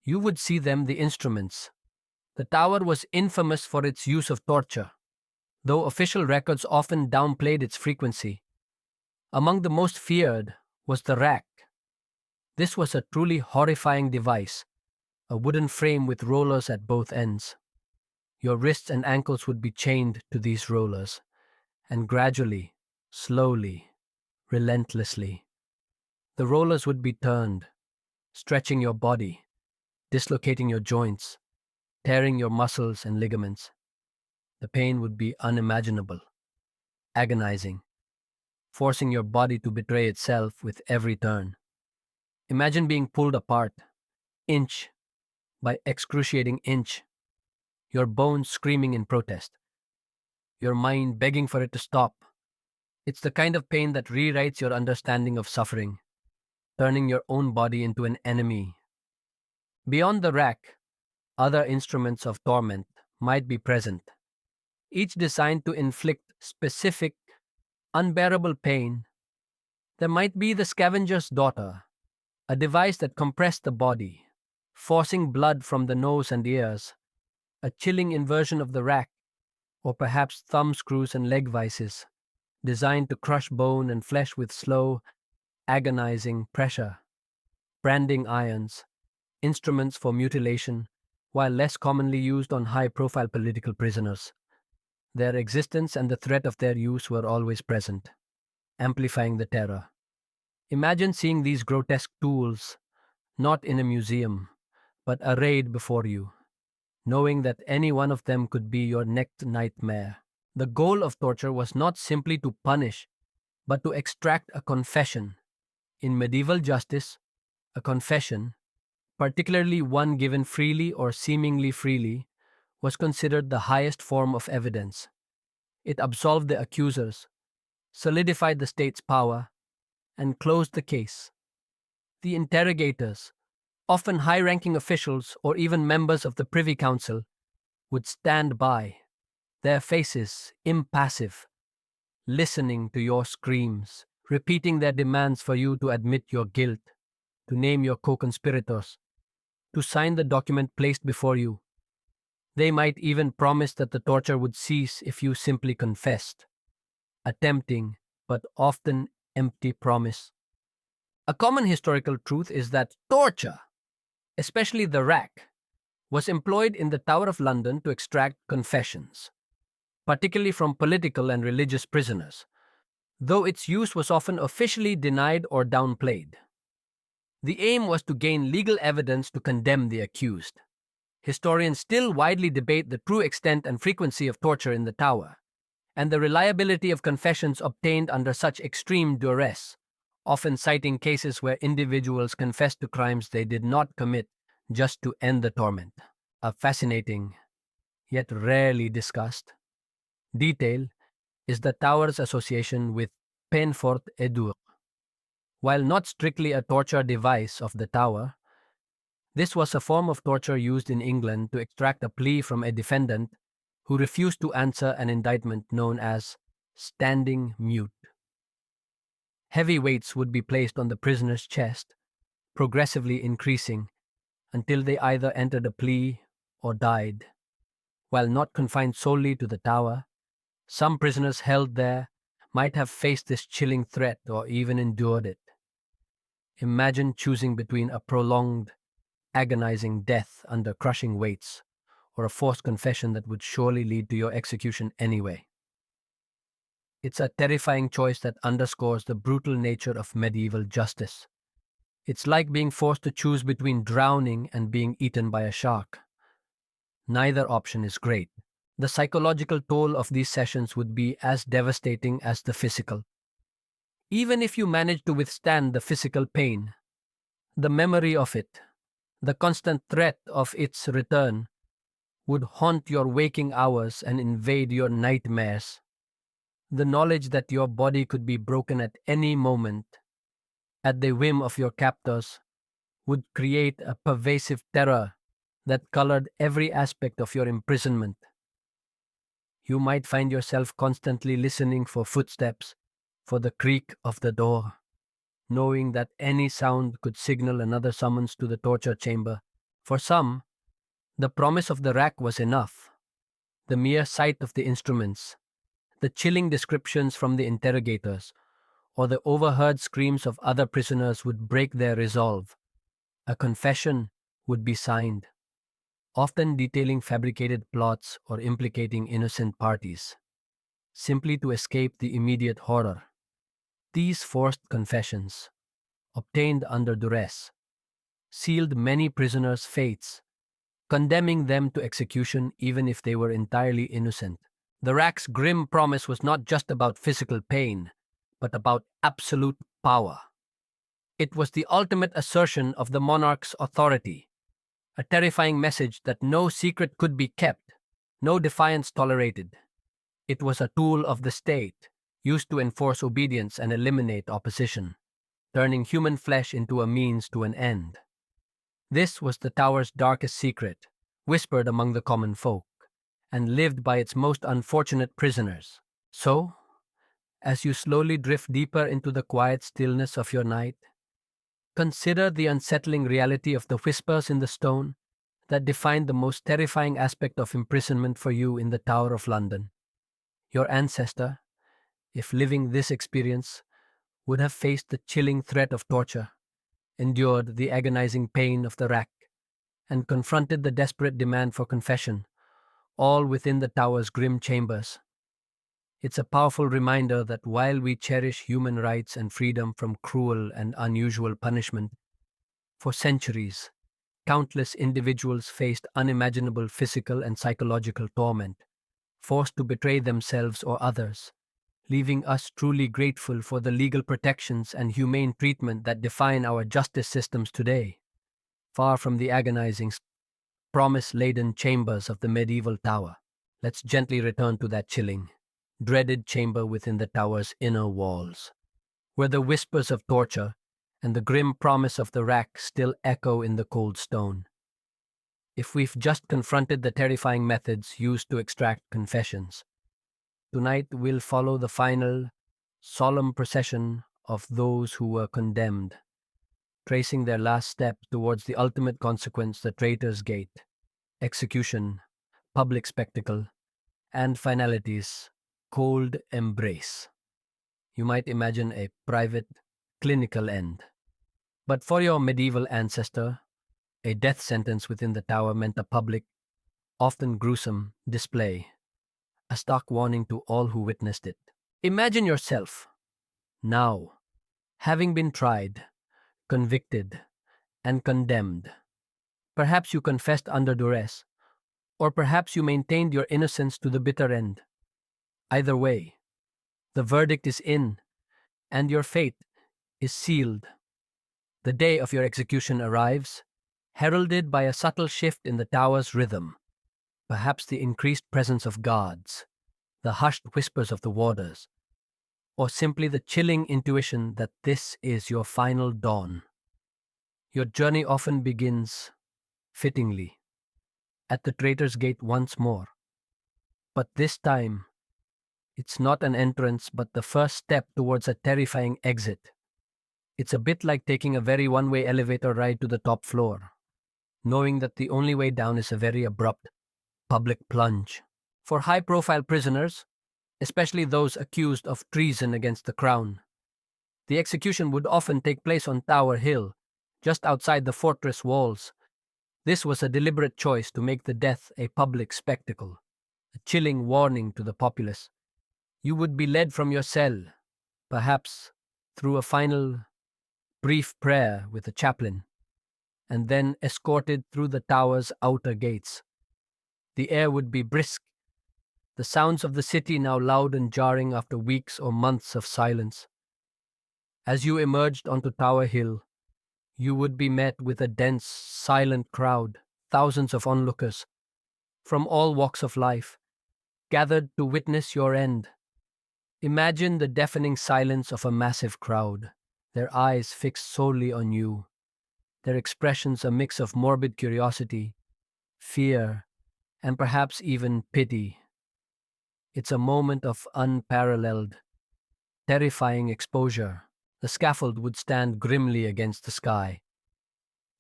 you would see them, the instruments. The tower was infamous for its use of torture, though official records often downplayed its frequency. Among the most feared was the rack. This was a truly horrifying device, a wooden frame with rollers at both ends. Your wrists and ankles would be chained to these rollers, and gradually, slowly, relentlessly, the rollers would be turned, stretching your body, dislocating your joints, tearing your muscles and ligaments. The pain would be unimaginable, agonizing, forcing your body to betray itself with every turn. Imagine being pulled apart, inch by excruciating inch, your bones screaming in protest, your mind begging for it to stop. It's the kind of pain that rewrites your understanding of suffering, turning your own body into an enemy. Beyond the rack, other instruments of torment might be present, each designed to inflict specific, unbearable pain. There might be the scavenger's daughter, a device that compressed the body, forcing blood from the nose and ears, a chilling inversion of the rack, or perhaps thumb screws and leg vices, designed to crush bone and flesh with slow, agonizing pressure, branding irons, instruments for mutilation, while less commonly used on high-profile political prisoners. Their existence and the threat of their use were always present, amplifying the terror. Imagine seeing these grotesque tools, not in a museum, but arrayed before you, knowing that any one of them could be your next nightmare. The goal of torture was not simply to punish, but to extract a confession. In medieval justice, a confession, particularly one given freely or seemingly freely, was considered the highest form of evidence. It absolved the accusers, solidified the state's power, and closed the case. The interrogators, often high-ranking officials or even members of the Privy Council, would stand by, their faces impassive, listening to your screams, repeating their demands for you to admit your guilt, to name your co-conspirators, to sign the document placed before you. They might even promise that the torture would cease if you simply confessed, a tempting but often empty promise. A common historical truth is that torture, especially the rack, was employed in the Tower of London to extract confessions, particularly from political and religious prisoners, though its use was often officially denied or downplayed. The aim was to gain legal evidence to condemn the accused. Historians still widely debate the true extent and frequency of torture in the Tower, and the reliability of confessions obtained under such extreme duress, often citing cases where individuals confessed to crimes they did not commit just to end the torment. A fascinating, yet rarely discussed, detail is the Tower's association with peine forte et dure. While not strictly a torture device of the Tower, this was a form of torture used in England to extract a plea from a defendant who refused to answer an indictment known as standing mute. Heavy weights would be placed on the prisoner's chest, progressively increasing until they either entered a plea or died. While not confined solely to the Tower, some prisoners held there might have faced this chilling threat or even endured it. Imagine choosing between a prolonged, agonizing death under crushing weights or a forced confession that would surely lead to your execution anyway. It's a terrifying choice that underscores the brutal nature of medieval justice. It's like being forced to choose between drowning and being eaten by a shark. Neither option is great. The psychological toll of these sessions would be as devastating as the physical. Even if you manage to withstand the physical pain, the memory of it, the constant threat of its return, would haunt your waking hours and invade your nightmares. The knowledge that your body could be broken at any moment, at the whim of your captors, would create a pervasive terror that colored every aspect of your imprisonment. You might find yourself constantly listening for footsteps, for the creak of the door, knowing that any sound could signal another summons to the torture chamber. For some, the promise of the rack was enough. The mere sight of the instruments, the chilling descriptions from the interrogators, or the overheard screams of other prisoners would break their resolve. A confession would be signed, often detailing fabricated plots or implicating innocent parties, simply to escape the immediate horror. These forced confessions, obtained under duress, sealed many prisoners' fates, condemning them to execution even if they were entirely innocent. The rack's grim promise was not just about physical pain, but about absolute power. It was the ultimate assertion of the monarch's authority, a terrifying message that no secret could be kept, no defiance tolerated. It was a tool of the state, used to enforce obedience and eliminate opposition, turning human flesh into a means to an end. This was the Tower's darkest secret, whispered among the common folk, and lived by its most unfortunate prisoners. So, as you slowly drift deeper into the quiet stillness of your night, consider the unsettling reality of the whispers in the stone that define the most terrifying aspect of imprisonment for you in the Tower of London. Your ancestor, if living this experience, would have faced the chilling threat of torture, endured the agonizing pain of the rack, and confronted the desperate demand for confession, all within the tower's grim chambers. It's a powerful reminder that while we cherish human rights and freedom from cruel and unusual punishment, for centuries, countless individuals faced unimaginable physical and psychological torment, forced to betray themselves or others, leaving us truly grateful for the legal protections and humane treatment that define our justice systems today. Far from the agonizing, promise-laden chambers of the medieval tower, let's gently return to that chilling, dreaded chamber within the tower's inner walls, where the whispers of torture and the grim promise of the rack still echo in the cold stone. If we've just confronted the terrifying methods used to extract confessions, tonight we'll follow the final, solemn procession of those who were condemned, tracing their last step towards the ultimate consequence, the traitor's gate, execution, public spectacle, and finality's cold embrace. You might imagine a private, clinical end. But for your medieval ancestor, a death sentence within the tower meant a public, often gruesome, display, a stark warning to all who witnessed it. Imagine yourself, now, having been tried, convicted, and condemned. Perhaps you confessed under duress, or perhaps you maintained your innocence to the bitter end. Either way, the verdict is in, and your fate is sealed. The day of your execution arrives, heralded by a subtle shift in the tower's rhythm, perhaps the increased presence of guards, the hushed whispers of the warders, or simply the chilling intuition that this is your final dawn. Your journey often begins, fittingly, at the traitor's gate once more. But this time, it's not an entrance but the first step towards a terrifying exit. It's a bit like taking a very one-way elevator ride to the top floor, knowing that the only way down is a very abrupt, public plunge. For high-profile prisoners, especially those accused of treason against the crown, the execution would often take place on Tower Hill, just outside the fortress walls. This was a deliberate choice to make the death a public spectacle, a chilling warning to the populace. You would be led from your cell, perhaps through a final, brief prayer with a chaplain, and then escorted through the tower's outer gates. The air would be brisk, the sounds of the city now loud and jarring after weeks or months of silence. As you emerged onto Tower Hill, you would be met with a dense, silent crowd, thousands of onlookers, from all walks of life, gathered to witness your end. Imagine the deafening silence of a massive crowd, their eyes fixed solely on you, their expressions a mix of morbid curiosity, fear, and perhaps even pity. It's a moment of unparalleled, terrifying exposure. The scaffold would stand grimly against the sky,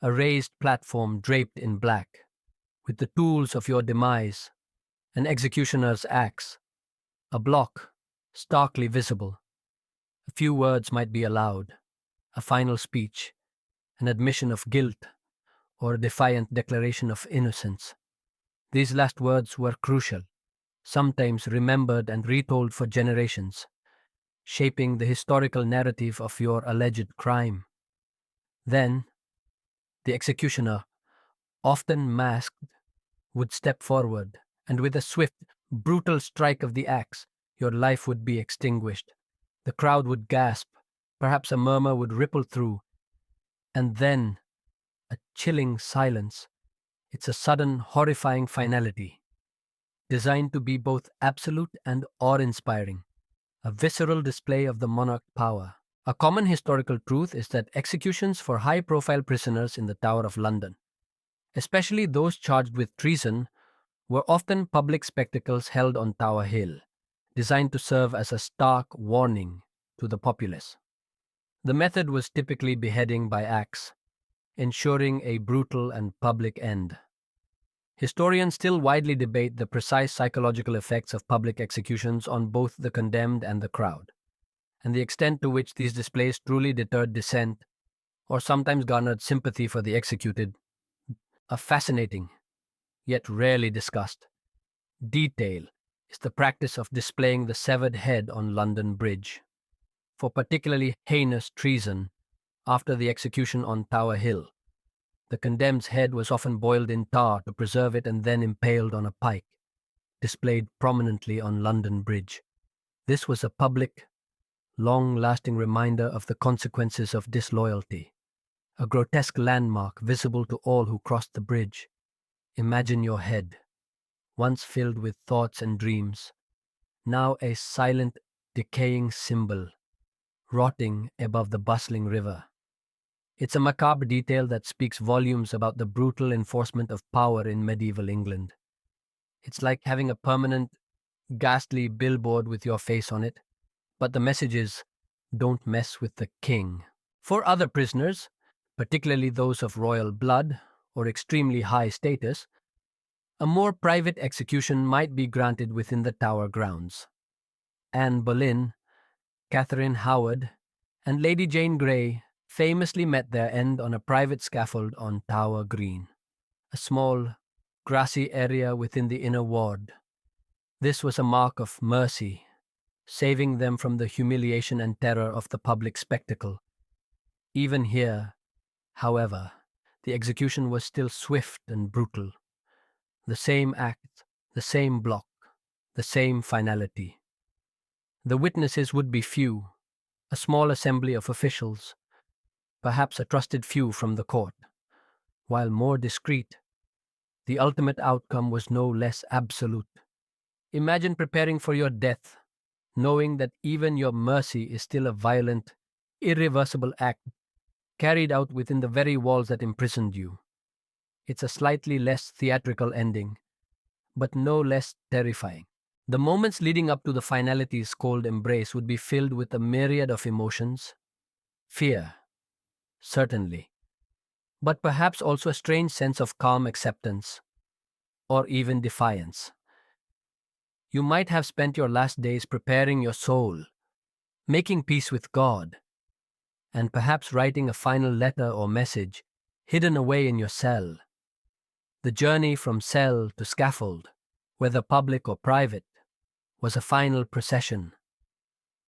a raised platform draped in black, with the tools of your demise, an executioner's axe, a block starkly visible. A few words might be allowed, a final speech, an admission of guilt, or a defiant declaration of innocence. These last words were crucial, sometimes remembered and retold for generations, shaping the historical narrative of your alleged crime. Then, the executioner, often masked, would step forward, and with a swift, brutal strike of the axe, your life would be extinguished. The crowd would gasp, perhaps a murmur would ripple through, and then a chilling silence. It's a sudden, horrifying finality, designed to be both absolute and awe-inspiring, a visceral display of the monarch power. A common historical truth is that executions for high-profile prisoners in the Tower of London, especially those charged with treason, were often public spectacles held on Tower Hill, designed to serve as a stark warning to the populace. The method was typically beheading by axe, ensuring a brutal and public end. Historians still widely debate the precise psychological effects of public executions on both the condemned and the crowd, and the extent to which these displays truly deterred dissent or sometimes garnered sympathy for the executed. A fascinating, yet rarely discussed, detail is the practice of displaying the severed head on London Bridge. For particularly heinous treason, after the execution on Tower Hill, the condemned's head was often boiled in tar to preserve it and then impaled on a pike, displayed prominently on London Bridge. This was a public, long-lasting reminder of the consequences of disloyalty, a grotesque landmark visible to all who crossed the bridge. Imagine your head, once filled with thoughts and dreams, now a silent, decaying symbol, rotting above the bustling river. It's a macabre detail that speaks volumes about the brutal enforcement of power in medieval England. It's like having a permanent, ghastly billboard with your face on it, but the message is, don't mess with the king. For other prisoners, particularly those of royal blood or extremely high status, a more private execution might be granted within the Tower grounds. Anne Boleyn, Catherine Howard, and Lady Jane Grey famously met their end on a private scaffold on Tower Green, a small, grassy area within the inner ward. This was a mark of mercy, saving them from the humiliation and terror of the public spectacle. Even here, however, the execution was still swift and brutal. The same act, the same block, the same finality. The witnesses would be few, a small assembly of officials, perhaps a trusted few from the court. While more discreet, the ultimate outcome was no less absolute. Imagine preparing for your death, knowing that even your mercy is still a violent, irreversible act carried out within the very walls that imprisoned you. It's a slightly less theatrical ending, but no less terrifying. The moments leading up to the finality's cold embrace would be filled with a myriad of emotions. Fear, certainly, but perhaps also a strange sense of calm acceptance, or even defiance. You might have spent your last days preparing your soul, making peace with God, and perhaps writing a final letter or message hidden away in your cell. The journey from cell to scaffold, whether public or private, was a final procession,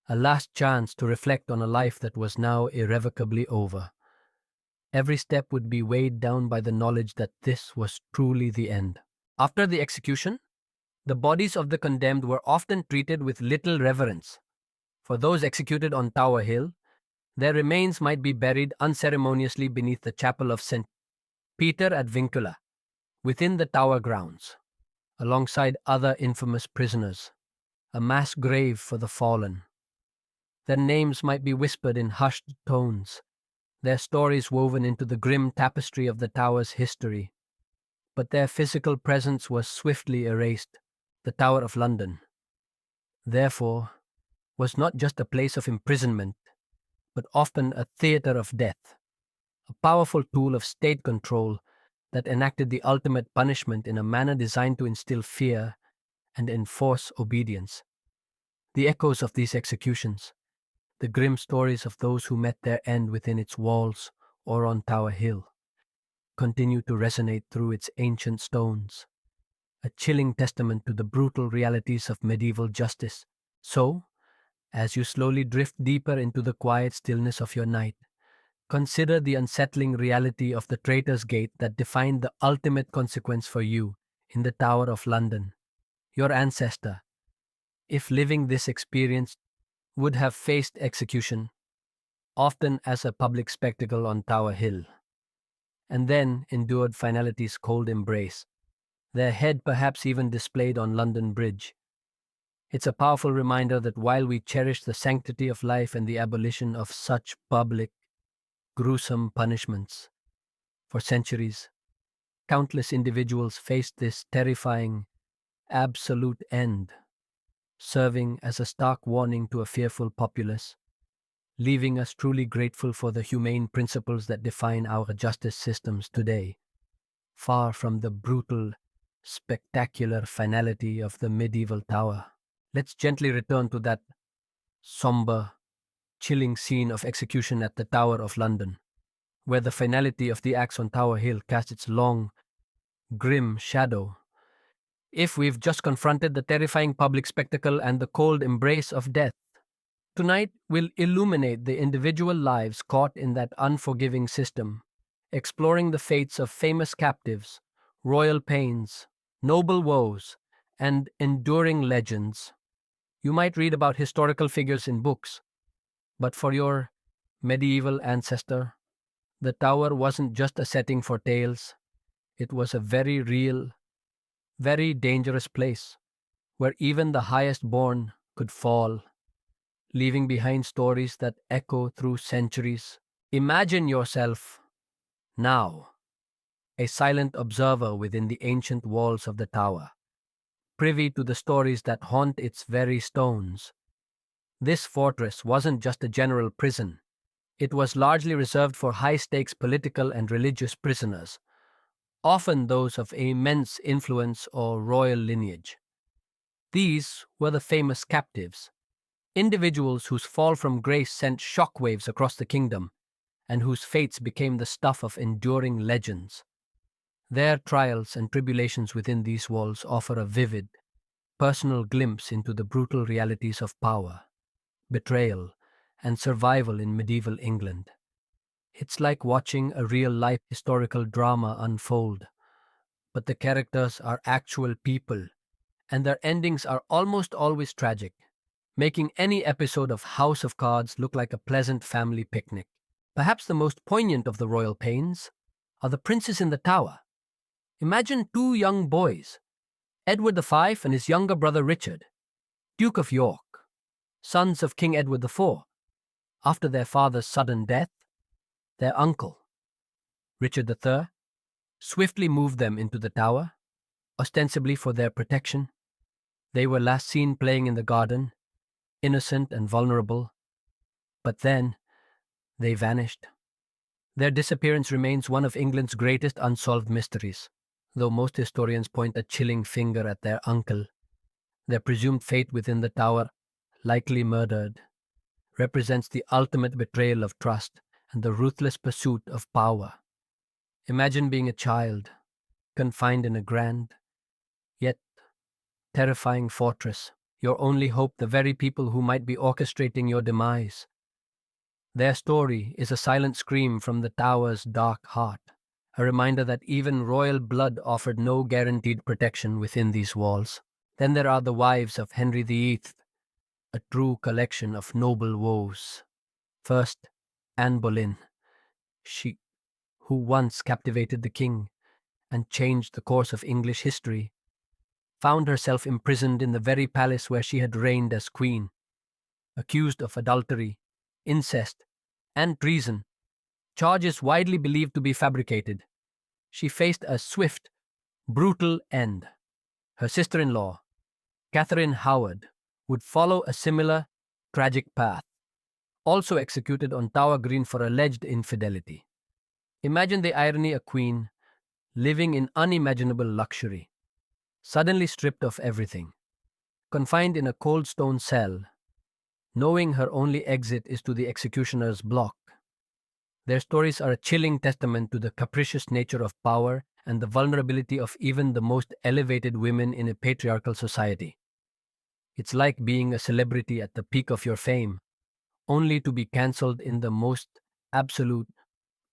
a last chance to reflect on a life that was now irrevocably over. Every step would be weighed down by the knowledge that this was truly the end. After the execution, the bodies of the condemned were often treated with little reverence. For those executed on Tower Hill, their remains might be buried unceremoniously beneath the chapel of St. Peter at Vincula, within the Tower grounds, alongside other infamous prisoners, a mass grave for the fallen. Their names might be whispered in hushed tones, their stories woven into the grim tapestry of the Tower's history. But their physical presence was swiftly erased. The Tower of London, therefore, was not just a place of imprisonment, but often a theatre of death, a powerful tool of state control that enacted the ultimate punishment in a manner designed to instill fear and enforce obedience. The echoes of these executions, the grim stories of those who met their end within its walls or on Tower Hill, continue to resonate through its ancient stones, a chilling testament to the brutal realities of medieval justice. So, as you slowly drift deeper into the quiet stillness of your night, consider the unsettling reality of the traitor's gate that defined the ultimate consequence for you in the Tower of London. Your ancestor, if living this experience, would have faced execution, often as a public spectacle on Tower Hill, and then endured finality's cold embrace, their head perhaps even displayed on London Bridge. It's a powerful reminder that while we cherish the sanctity of life and the abolition of such public, gruesome punishments, for centuries, countless individuals faced this terrifying, absolute end, serving as a stark warning to a fearful populace, leaving us truly grateful for the humane principles that define our justice systems today, far from the brutal, spectacular finality of the medieval tower. Let's gently return to that somber, chilling scene of execution at the Tower of London, where the finality of the axe on Tower Hill cast its long, grim shadow. If we've just confronted the terrifying public spectacle and the cold embrace of death, tonight we'll illuminate the individual lives caught in that unforgiving system, exploring the fates of famous captives, royal pains, noble woes, and enduring legends. You might read about historical figures in books, but for your medieval ancestor, the tower wasn't just a setting for tales, it was a very real, very dangerous place where even the highest born could fall, leaving behind stories that echo through centuries. Imagine yourself now, a silent observer within the ancient walls of the tower, privy to the stories that haunt its very stones. This fortress wasn't just a general prison. It was largely reserved for high-stakes political and religious prisoners, often those of immense influence or royal lineage. These were the famous captives, individuals whose fall from grace sent shockwaves across the kingdom, and whose fates became the stuff of enduring legends. Their trials and tribulations within these walls offer a vivid, personal glimpse into the brutal realities of power, betrayal, and survival in medieval England. It's like watching a real-life historical drama unfold, but the characters are actual people, and their endings are almost always tragic, making any episode of House of Cards look like a pleasant family picnic. Perhaps the most poignant of the royal pains are the princes in the tower. Imagine two young boys, Edward V and his younger brother Richard, Duke of York, sons of King Edward IV. After their father's sudden death, their uncle, Richard III, swiftly moved them into the tower, ostensibly for their protection. They were last seen playing in the garden, innocent and vulnerable, but then they vanished. Their disappearance remains one of England's greatest unsolved mysteries, though most historians point a chilling finger at their uncle. Their presumed fate within the tower, likely murdered, represents the ultimate betrayal of trust and the ruthless pursuit of power. Imagine being a child, confined in a grand, yet terrifying fortress, your only hope the very people who might be orchestrating your demise. Their story is a silent scream from the tower's dark heart, a reminder that even royal blood offered no guaranteed protection within these walls. Then there are the wives of Henry VIII, a true collection of noble woes. First, Anne Boleyn, she who once captivated the king and changed the course of English history, found herself imprisoned in the very palace where she had reigned as queen, accused of adultery, incest, and treason, charges widely believed to be fabricated. She faced a swift, brutal end. Her sister-in-law, Catherine Howard, would follow a similar, tragic path, also executed on Tower Green for alleged infidelity. Imagine the irony: a queen, living in unimaginable luxury, suddenly stripped of everything, confined in a cold stone cell, knowing her only exit is to the executioner's block. Their stories are a chilling testament to the capricious nature of power and the vulnerability of even the most elevated women in a patriarchal society. It's like being a celebrity at the peak of your fame, only to be cancelled in the most absolute,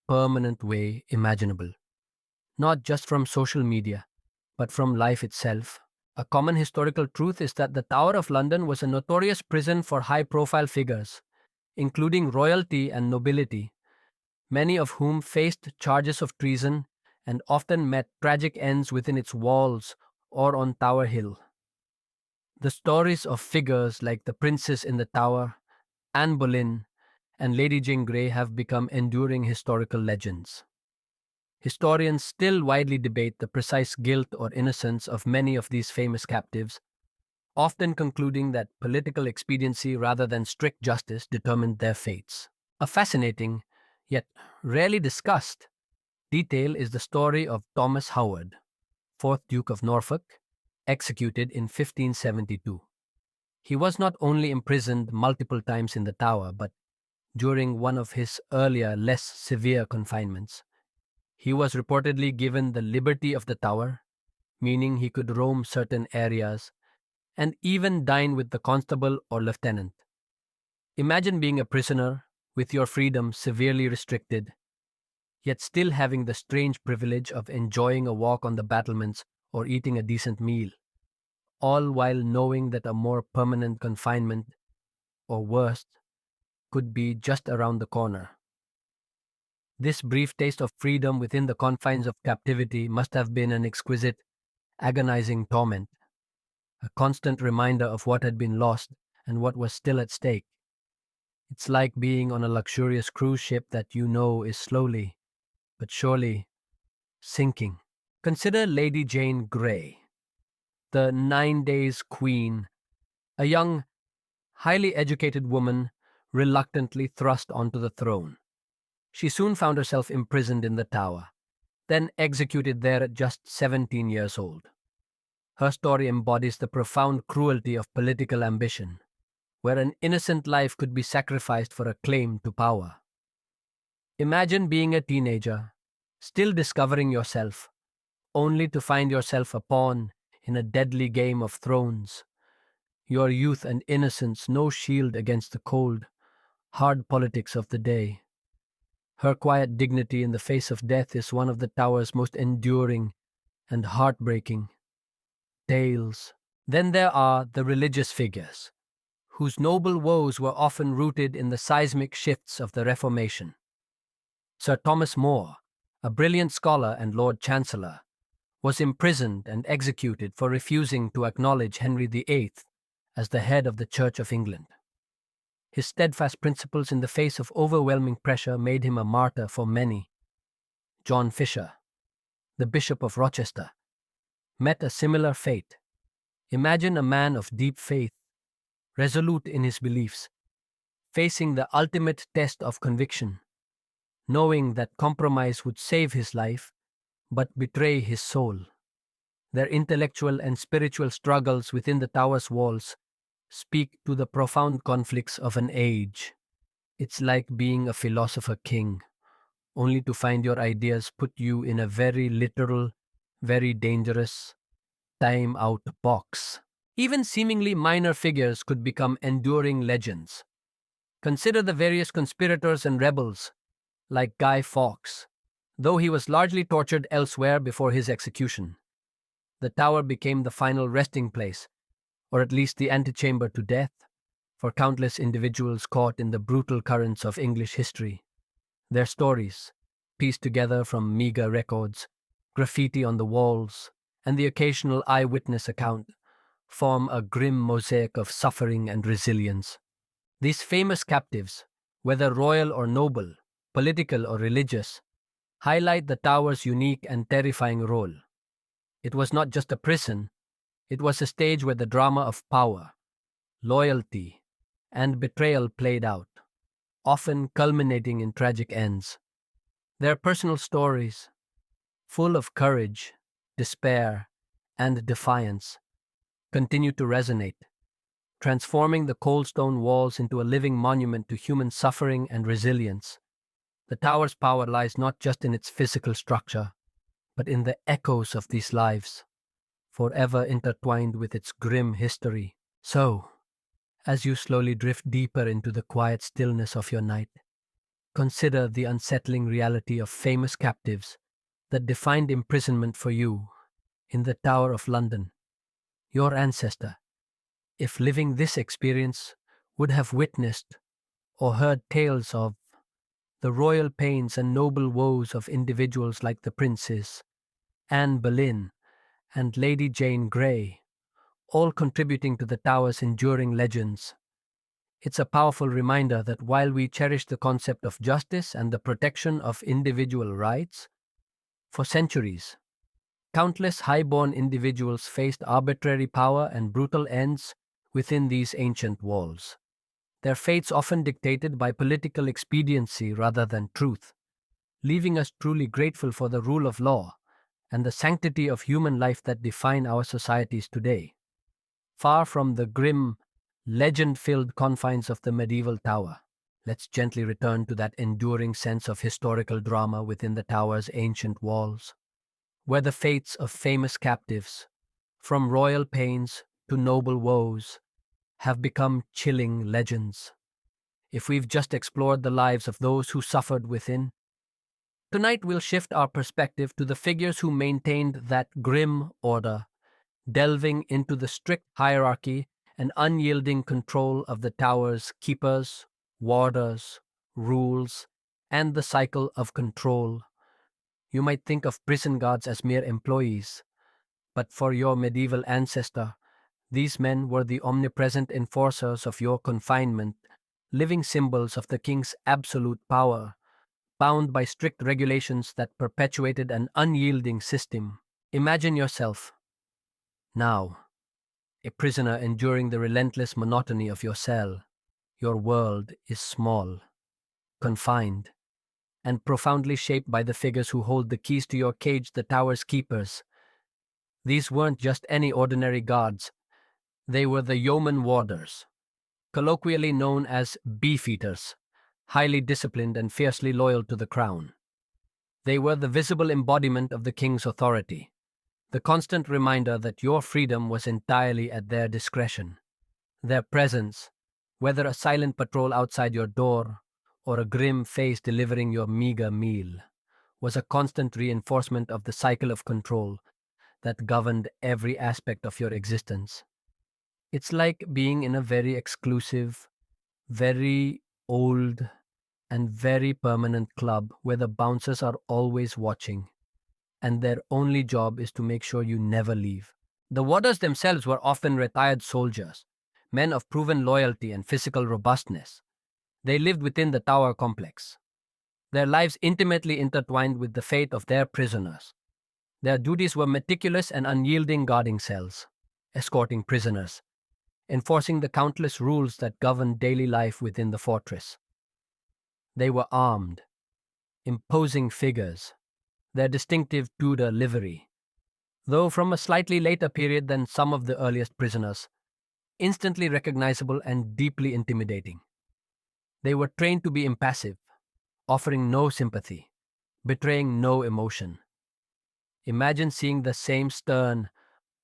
permanent way imaginable. Not just from social media, but from life itself. A common historical truth is that the Tower of London was a notorious prison for high-profile figures, including royalty and nobility, many of whom faced charges of treason and often met tragic ends within its walls or on Tower Hill. The stories of figures like the Princess in the Tower, Anne Boleyn, and Lady Jane Grey have become enduring historical legends. Historians still widely debate the precise guilt or innocence of many of these famous captives, often concluding that political expediency rather than strict justice determined their fates. A fascinating, yet rarely discussed, detail is the story of Thomas Howard, 4th Duke of Norfolk, executed in 1572. He was not only imprisoned multiple times in the Tower, but during one of his earlier, less severe confinements, he was reportedly given the liberty of the Tower, meaning he could roam certain areas and even dine with the constable or lieutenant. Imagine being a prisoner with your freedom severely restricted, yet still having the strange privilege of enjoying a walk on the battlements or eating a decent meal, all while knowing that a more permanent confinement, or worse, could be just around the corner. This brief taste of freedom within the confines of captivity must have been an exquisite, agonizing torment, a constant reminder of what had been lost and what was still at stake. It's like being on a luxurious cruise ship that you know is slowly, but surely, sinking. Consider Lady Jane Grey, the 9 Days Queen, a young, highly educated woman reluctantly thrust onto the throne. She soon found herself imprisoned in the Tower, then executed there at just 17 years old. Her story embodies the profound cruelty of political ambition, where an innocent life could be sacrificed for a claim to power. Imagine being a teenager, still discovering yourself, only to find yourself a pawn in a deadly game of thrones. Your youth and innocence no shield against the cold, hard politics of the day. Her quiet dignity in the face of death is one of the Tower's most enduring and heartbreaking tales. Then there are the religious figures, whose noble woes were often rooted in the seismic shifts of the Reformation. Sir Thomas More, a brilliant scholar and Lord Chancellor, was imprisoned and executed for refusing to acknowledge Henry VIII as the head of the Church of England. His steadfast principles in the face of overwhelming pressure made him a martyr for many. John Fisher, the Bishop of Rochester, met a similar fate. Imagine a man of deep faith, resolute in his beliefs, facing the ultimate test of conviction, knowing that compromise would save his life but betray his soul. Their intellectual and spiritual struggles within the Tower's walls speak to the profound conflicts of an age. It's like being a philosopher king, only to find your ideas put you in a very literal, very dangerous, time-out box. Even seemingly minor figures could become enduring legends. Consider the various conspirators and rebels, like Guy Fawkes. Though he was largely tortured elsewhere before his execution, the Tower became the final resting place, or at least the antechamber to death, for countless individuals caught in the brutal currents of English history. Their stories, pieced together from meager records, graffiti on the walls, and the occasional eyewitness account, form a grim mosaic of suffering and resilience. These famous captives, whether royal or noble, political or religious, highlight the Tower's unique and terrifying role. It was not just a prison, it was a stage where the drama of power, loyalty, and betrayal played out, often culminating in tragic ends. Their personal stories, full of courage, despair, and defiance, continue to resonate, transforming the cold stone walls into a living monument to human suffering and resilience. The Tower's power lies not just in its physical structure, but in the echoes of these lives, forever intertwined with its grim history. So, as you slowly drift deeper into the quiet stillness of your night, consider the unsettling reality of famous captives that defined imprisonment for you in the Tower of London. Your ancestor, if living this experience, would have witnessed or heard tales of the royal pains and noble woes of individuals like the princes, Anne Boleyn, and Lady Jane Grey, all contributing to the Tower's enduring legends. It's a powerful reminder that while we cherish the concept of justice and the protection of individual rights, For centuries, countless high-born individuals faced arbitrary power and brutal ends within these ancient walls. Their fates often dictated by political expediency rather than truth, leaving us truly grateful for the rule of law and the sanctity of human life that define our societies today. Far from the grim, legend-filled confines of the medieval tower, let's gently return to that enduring sense of historical drama within the tower's ancient walls, where the fates of famous captives, from royal pains to noble woes, have become chilling legends. If we've just explored the lives of those who suffered within, tonight we'll shift our perspective to the figures who maintained that grim order, delving into the strict hierarchy and unyielding control of the tower's keepers, warders, rules, and the cycle of control. You might think of prison guards as mere employees, but for your medieval ancestor, these men were the omnipresent enforcers of your confinement, living symbols of the king's absolute power, bound by strict regulations that perpetuated an unyielding system. Imagine yourself, now, a prisoner enduring the relentless monotony of your cell. Your world is small, confined, and profoundly shaped by the figures who hold the keys to your cage, the tower's keepers. These weren't just any ordinary guards, they were the yeoman warders, colloquially known as Beefeaters, highly disciplined and fiercely loyal to the crown. They were the visible embodiment of the king's authority, the constant reminder that your freedom was entirely at their discretion. Their presence, whether a silent patrol outside your door or a grim face delivering your meager meal, was a constant reinforcement of the cycle of control that governed every aspect of your existence. It's like being in a very exclusive, very old, and very permanent club where the bouncers are always watching, and their only job is to make sure you never leave. The warders themselves were often retired soldiers, men of proven loyalty and physical robustness. They lived within the tower complex, their lives intimately intertwined with the fate of their prisoners. Their duties were meticulous and unyielding, guarding cells, escorting prisoners, enforcing the countless rules that governed daily life within the fortress. They were armed, imposing figures, their distinctive Tudor livery, though from a slightly later period than some of the earliest prisoners, instantly recognizable and deeply intimidating. They were trained to be impassive, offering no sympathy, betraying no emotion. Imagine seeing the same stern,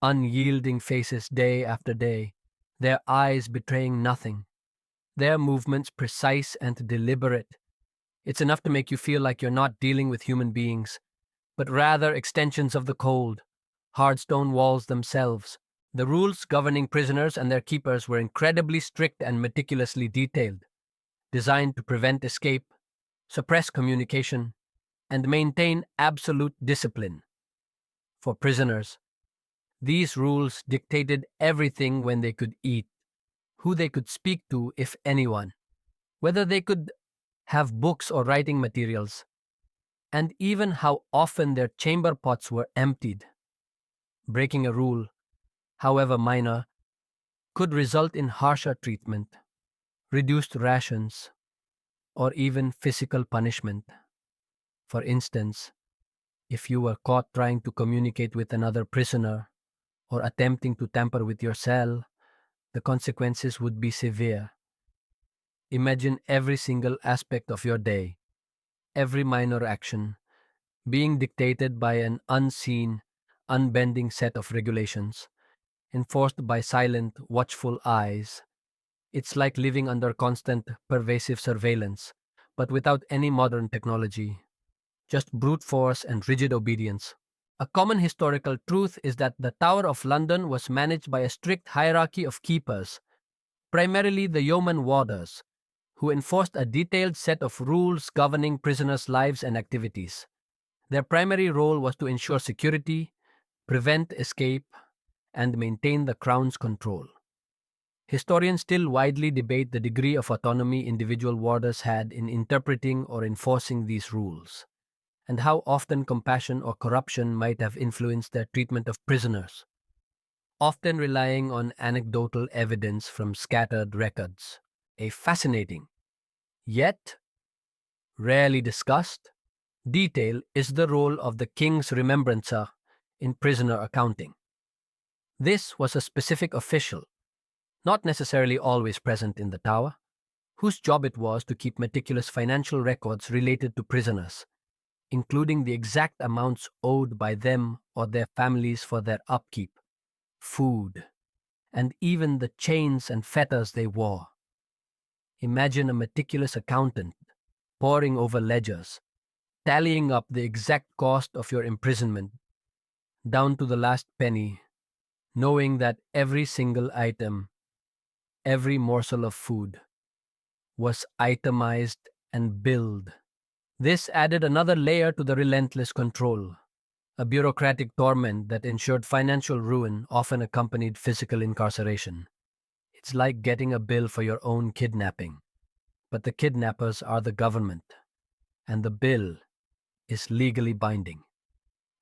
unyielding faces day after day, their eyes betraying nothing, their movements precise and deliberate. It's enough to make you feel like you're not dealing with human beings, but rather extensions of the cold, hard stone walls themselves. The rules governing prisoners and their keepers were incredibly strict and meticulously detailed, designed to prevent escape, suppress communication, and maintain absolute discipline. For prisoners, these rules dictated everything: when they could eat, who they could speak to, if anyone, whether they could have books or writing materials, and even how often their chamber pots were emptied. Breaking a rule, however minor, could result in harsher treatment, reduced rations, or even physical punishment. For instance, if you were caught trying to communicate with another prisoner or attempting to tamper with your cell, the consequences would be severe. Imagine every single aspect of your day, every minor action, being dictated by an unseen, unbending set of regulations, enforced by silent, watchful eyes. It's like living under constant, pervasive surveillance, but without any modern technology, just brute force and rigid obedience. A common historical truth is that the Tower of London was managed by a strict hierarchy of keepers, primarily the yeoman warders, who enforced a detailed set of rules governing prisoners' lives and activities. Their primary role was to ensure security, prevent escape, and maintain the crown's control. Historians still widely debate the degree of autonomy individual warders had in interpreting or enforcing these rules. and how often compassion or corruption might have influenced their treatment of prisoners, often relying on anecdotal evidence from scattered records. A fascinating, yet rarely discussed, detail is the role of the king's remembrancer in prisoner accounting. This was a specific official, not necessarily always present in the tower, whose job it was to keep meticulous financial records related to prisoners, including the exact amounts owed by them or their families for their upkeep, food, and even the chains and fetters they wore. Imagine a meticulous accountant poring over ledgers, tallying up the exact cost of your imprisonment down to the last penny, knowing that every single item, every morsel of food, was itemized and billed. This added another layer to the relentless control, a bureaucratic torment that ensured financial ruin often accompanied physical incarceration. It's like getting a bill for your own kidnapping, but the kidnappers are the government, and the bill is legally binding.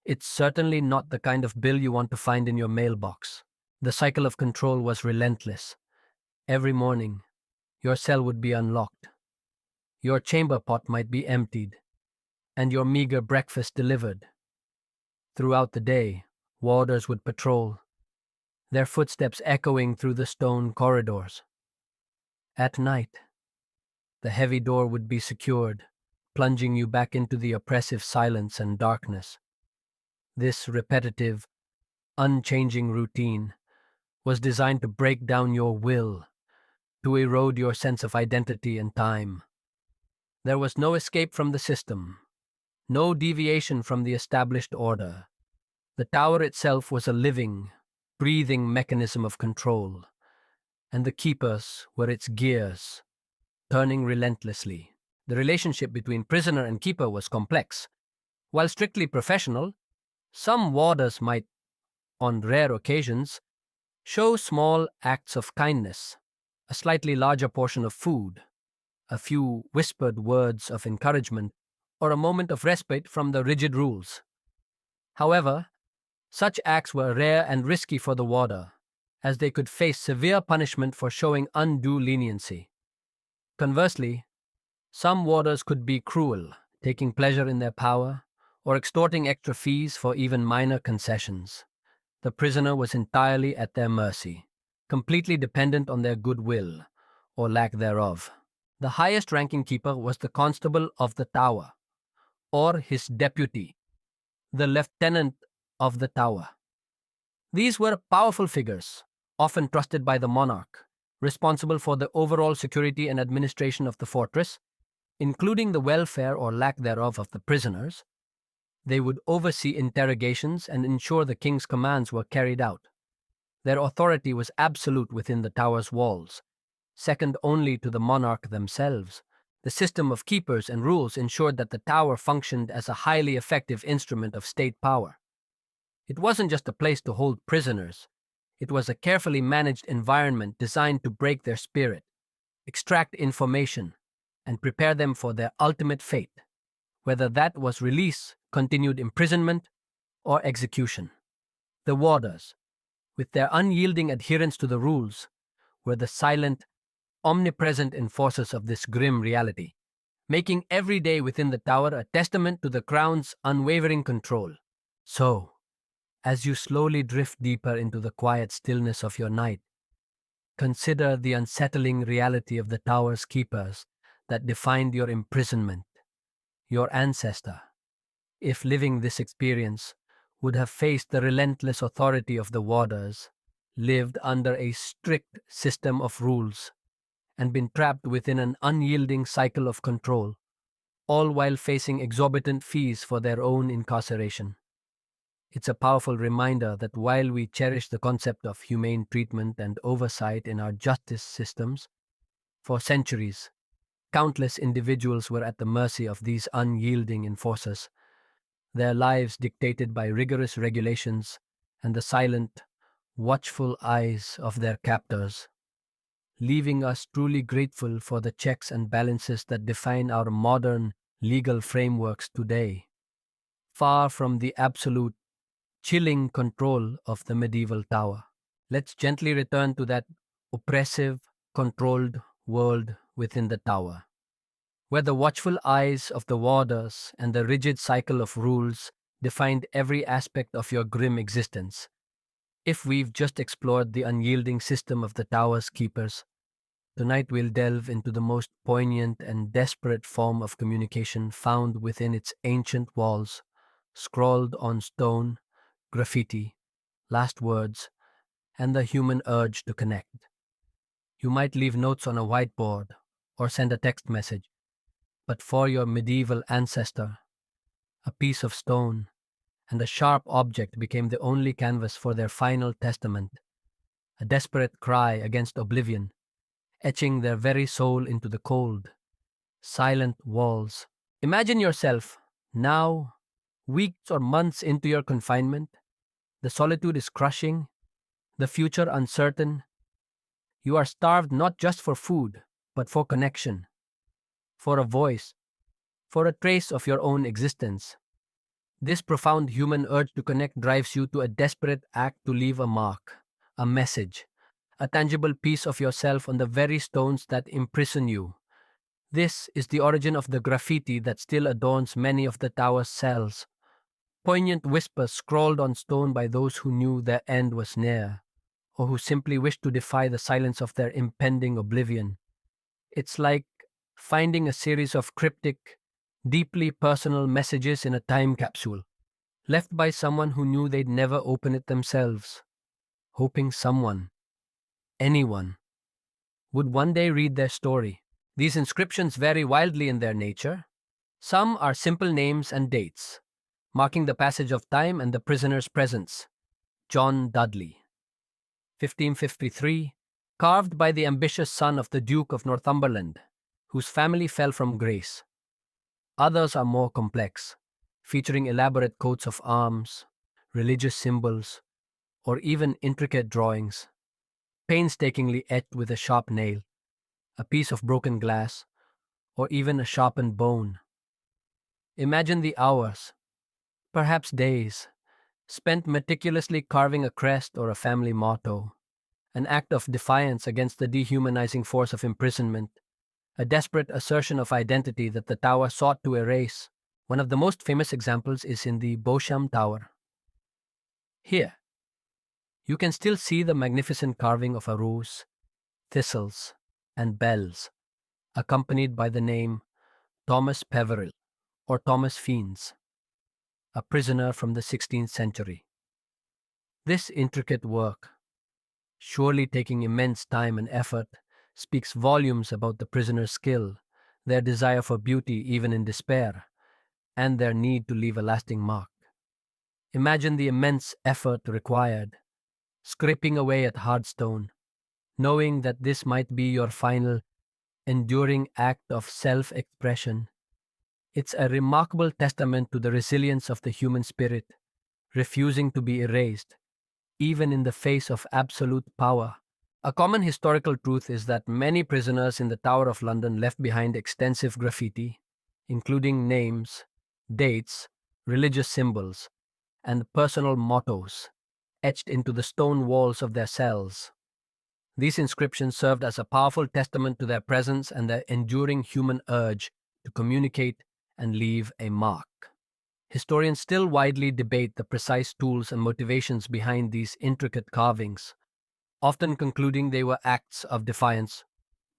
It's certainly not the kind of bill you want to find in your mailbox. The cycle of control was relentless. Every morning, your cell would be unlocked, your chamber pot might be emptied, and your meager breakfast delivered. Throughout the day, warders would patrol, their footsteps echoing through the stone corridors. At night, the heavy door would be secured, plunging you back into the oppressive silence and darkness. This repetitive, unchanging routine was designed to break down your will, to erode your sense of identity and time. There was no escape from the system, no deviation from the established order. The tower itself was a living, breathing mechanism of control, and the keepers were its gears, turning relentlessly. The relationship between prisoner and keeper was complex. While strictly professional, some warders might, on rare occasions, show small acts of kindness, a slightly larger portion of food, a few whispered words of encouragement, or a moment of respite from the rigid rules. However, such acts were rare and risky for the warder, as they could face severe punishment for showing undue leniency. Conversely, some warders could be cruel, taking pleasure in their power, or extorting extra fees for even minor concessions. The prisoner was entirely at their mercy, completely dependent on their goodwill, or lack thereof. The highest ranking keeper was the constable of the tower, or his deputy, the lieutenant of the tower. These were powerful figures, often trusted by the monarch, responsible for the overall security and administration of the fortress, including the welfare or lack thereof of the prisoners. They would oversee interrogations and ensure the king's commands were carried out. Their authority was absolute within the tower's walls, second only to the monarch themselves. The system of keepers and rules ensured that the tower functioned as a highly effective instrument of state power. It wasn't just a place to hold prisoners. It was a carefully managed environment designed to break their spirit, extract information, and prepare them for their ultimate fate, whether that was release, continued imprisonment, or execution. The warders, with their unyielding adherence to the rules, were the silent, omnipresent enforcers of this grim reality, making every day within the tower a testament to the crown's unwavering control. So, as you slowly drift deeper into the quiet stillness of your night, consider the unsettling reality of the tower's keepers that defined your imprisonment. Your ancestor, if living this experience, would have faced the relentless authority of the warders, lived under a strict system of rules, and been trapped within an unyielding cycle of control, all while facing exorbitant fees for their own incarceration. It's a powerful reminder that while we cherish the concept of humane treatment and oversight in our justice systems, for centuries, countless individuals were at the mercy of these unyielding enforcers, their lives dictated by rigorous regulations and the silent, watchful eyes of their captors, leaving us truly grateful for the checks and balances that define our modern legal frameworks today. far from the absolute, chilling control of the medieval tower. Let's gently return to that oppressive, controlled world within the tower, where the watchful eyes of the warders and the rigid cycle of rules defined every aspect of your grim existence. If we've just explored the unyielding system of the tower's keepers, tonight we'll delve into the most poignant and desperate form of communication found within its ancient walls, scrawled on stone, graffiti, last words, and the human urge to connect. You might leave notes on a whiteboard or send a text message, but for your medieval ancestor, a piece of stone and a sharp object became the only canvas for their final testament, a desperate cry against oblivion, etching their very soul into the cold, silent walls. Imagine yourself now, weeks or months into your confinement. The solitude is crushing, the future uncertain. You are starved not just for food, but for connection, for a voice, for a trace of your own existence. This profound human urge to connect drives you to a desperate act to leave a mark, a message, a tangible piece of yourself on the very stones that imprison you. This is the origin of the graffiti that still adorns many of the tower's cells, poignant whispers scrawled on stone by those who knew their end was near, or who simply wished to defy the silence of their impending oblivion. It's like finding a series of cryptic, deeply personal messages in a time capsule, left by someone who knew they'd never open it themselves, hoping someone, anyone, would one day read their story. These inscriptions vary wildly in their nature. Some are simple names and dates, marking the passage of time and the prisoner's presence. John Dudley, 1553, carved by the ambitious son of the Duke of Northumberland, whose family fell from grace. Others are more complex, featuring elaborate coats of arms, religious symbols, or even intricate drawings, painstakingly etched with a sharp nail, a piece of broken glass, or even a sharpened bone. Imagine the hours, perhaps days, spent meticulously carving a crest or a family motto, an act of defiance against the dehumanizing force of imprisonment, a desperate assertion of identity that the tower sought to erase. One of the most famous examples is in the Beauchamp Tower. Here, you can still see the magnificent carving of a rose, thistles, and bells, accompanied by the name Thomas Peveril, or Thomas Fiends, a prisoner from the 16th century. This intricate work, surely taking immense time and effort, speaks volumes about the prisoner's skill, their desire for beauty even in despair, and their need to leave a lasting mark. Imagine the immense effort required, scraping away at hard stone, knowing that this might be your final, enduring act of self-expression. It's a remarkable testament to the resilience of the human spirit, refusing to be erased, even in the face of absolute power. A common historical truth is that many prisoners in the Tower of London left behind extensive graffiti, including names, dates, religious symbols, and personal mottos, etched into the stone walls of their cells. These inscriptions served as a powerful testament to their presence and their enduring human urge to communicate and leave a mark. Historians still widely debate the precise tools and motivations behind these intricate carvings, often concluding they were acts of defiance,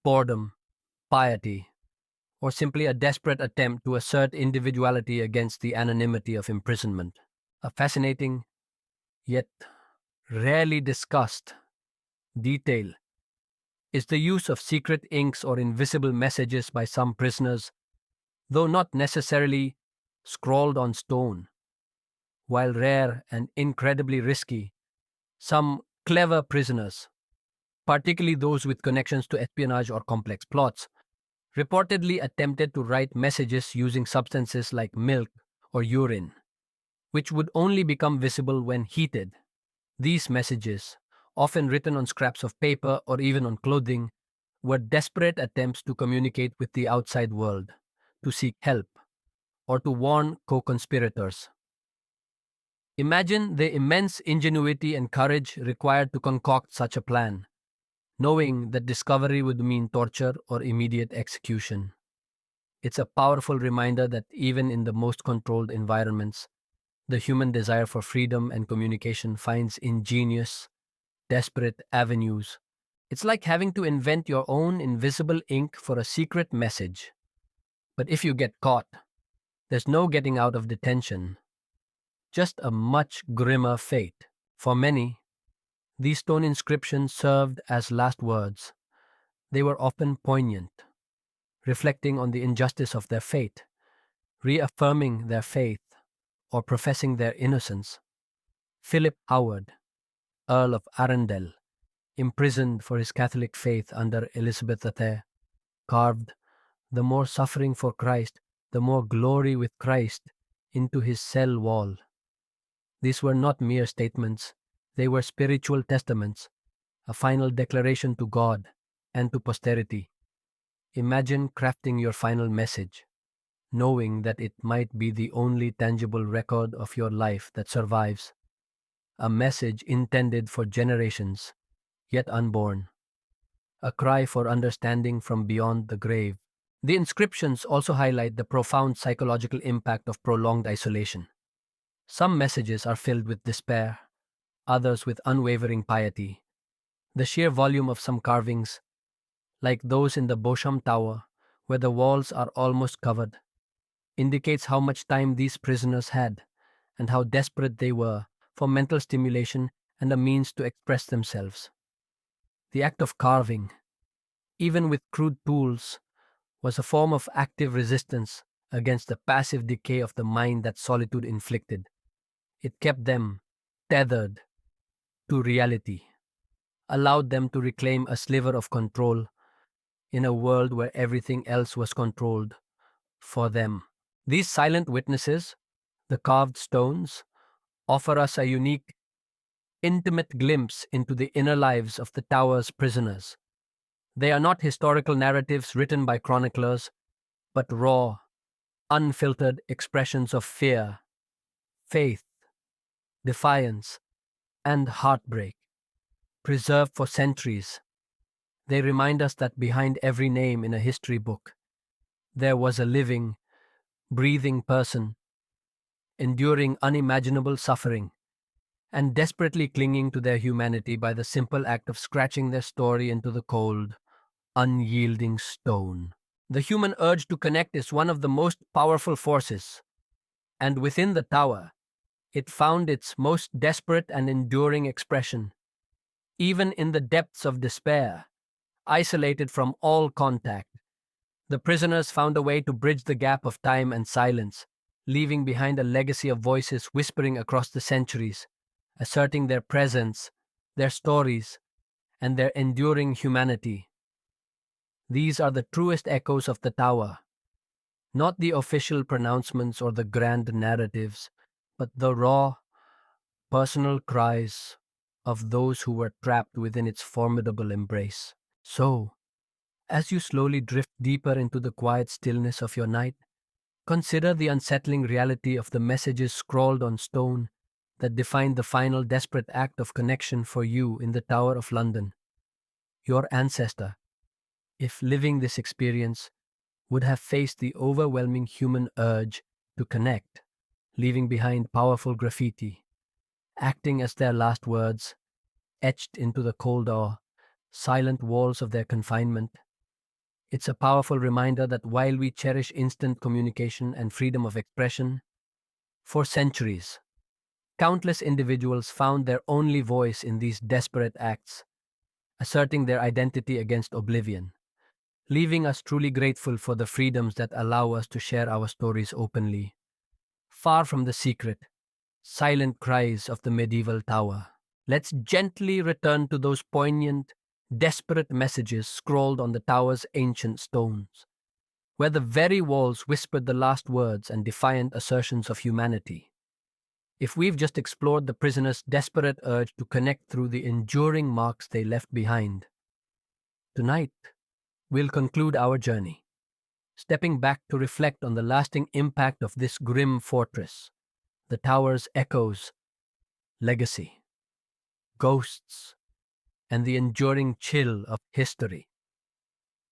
boredom, piety, or simply a desperate attempt to assert individuality against the anonymity of imprisonment. A fascinating, yet rarely discussed, detail is the use of secret inks or invisible messages by some prisoners, though not necessarily scrawled on stone. While rare and incredibly risky, some clever prisoners, particularly those with connections to espionage or complex plots, reportedly attempted to write messages using substances like milk or urine, which would only become visible when heated. These messages, often written on scraps of paper or even on clothing, were desperate attempts to communicate with the outside world, to seek help, or to warn co-conspirators. Imagine the immense ingenuity and courage required to concoct such a plan, knowing that discovery would mean torture or immediate execution. It's a powerful reminder that even in the most controlled environments, the human desire for freedom and communication finds ingenious, desperate avenues. It's like having to invent your own invisible ink for a secret message. But if you get caught, there's no getting out of detention, just a much grimmer fate. For many, these stone inscriptions served as last words. They were often poignant, reflecting on the injustice of their fate, reaffirming their faith, or professing their innocence. Philip Howard, Earl of Arundel, imprisoned for his Catholic faith under Elizabeth II, carved, "The more suffering for Christ, the more glory with Christ," into his cell wall. These were not mere statements, they were spiritual testaments, a final declaration to God and to posterity. Imagine crafting your final message, knowing that it might be the only tangible record of your life that survives, a message intended for generations, yet unborn, a cry for understanding from beyond the grave. The inscriptions also highlight the profound psychological impact of prolonged isolation. Some messages are filled with despair, others with unwavering piety. The sheer volume of some carvings, like those in the Bosham Tower, where the walls are almost covered, indicates how much time these prisoners had and how desperate they were for mental stimulation and a means to express themselves. The act of carving, even with crude tools, was a form of active resistance against the passive decay of the mind that solitude inflicted. It kept them tethered to reality, allowed them to reclaim a sliver of control in a world where everything else was controlled for them. These silent witnesses, the carved stones, offer us a unique, intimate glimpse into the inner lives of the tower's prisoners. They are not historical narratives written by chroniclers, but raw, unfiltered expressions of fear, faith, defiance, and heartbreak, preserved for centuries. They remind us that behind every name in a history book, there was a living, breathing person, enduring unimaginable suffering, and desperately clinging to their humanity by the simple act of scratching their story into the cold, unyielding stone. The human urge to connect is one of the most powerful forces, and within the tower, it found its most desperate and enduring expression. Even in the depths of despair, isolated from all contact, the prisoners found a way to bridge the gap of time and silence, leaving behind a legacy of voices whispering across the centuries, asserting their presence, their stories, and their enduring humanity. These are the truest echoes of the tower, not the official pronouncements or the grand narratives, but the raw, personal cries of those who were trapped within its formidable embrace. So, as you slowly drift deeper into the quiet stillness of your night, consider the unsettling reality of the messages scrawled on stone that define the final desperate act of connection for you in the Tower of London. Your ancestor, if living this experience, would have faced the overwhelming human urge to connect, leaving behind powerful graffiti, acting as their last words, etched into the cold silent walls of their confinement. It's a powerful reminder that while we cherish instant communication and freedom of expression, for centuries, countless individuals found their only voice in these desperate acts, asserting their identity against oblivion, leaving us truly grateful for the freedoms that allow us to share our stories openly, far from the secret, silent cries of the medieval tower. Let's gently return to those poignant, desperate messages scrawled on the tower's ancient stones, where the very walls whispered the last words and defiant assertions of humanity. If we've just explored the prisoners' desperate urge to connect through the enduring marks they left behind, tonight we'll conclude our journey, stepping back to reflect on the lasting impact of this grim fortress, the tower's echoes legacy, ghosts, and the enduring chill of history.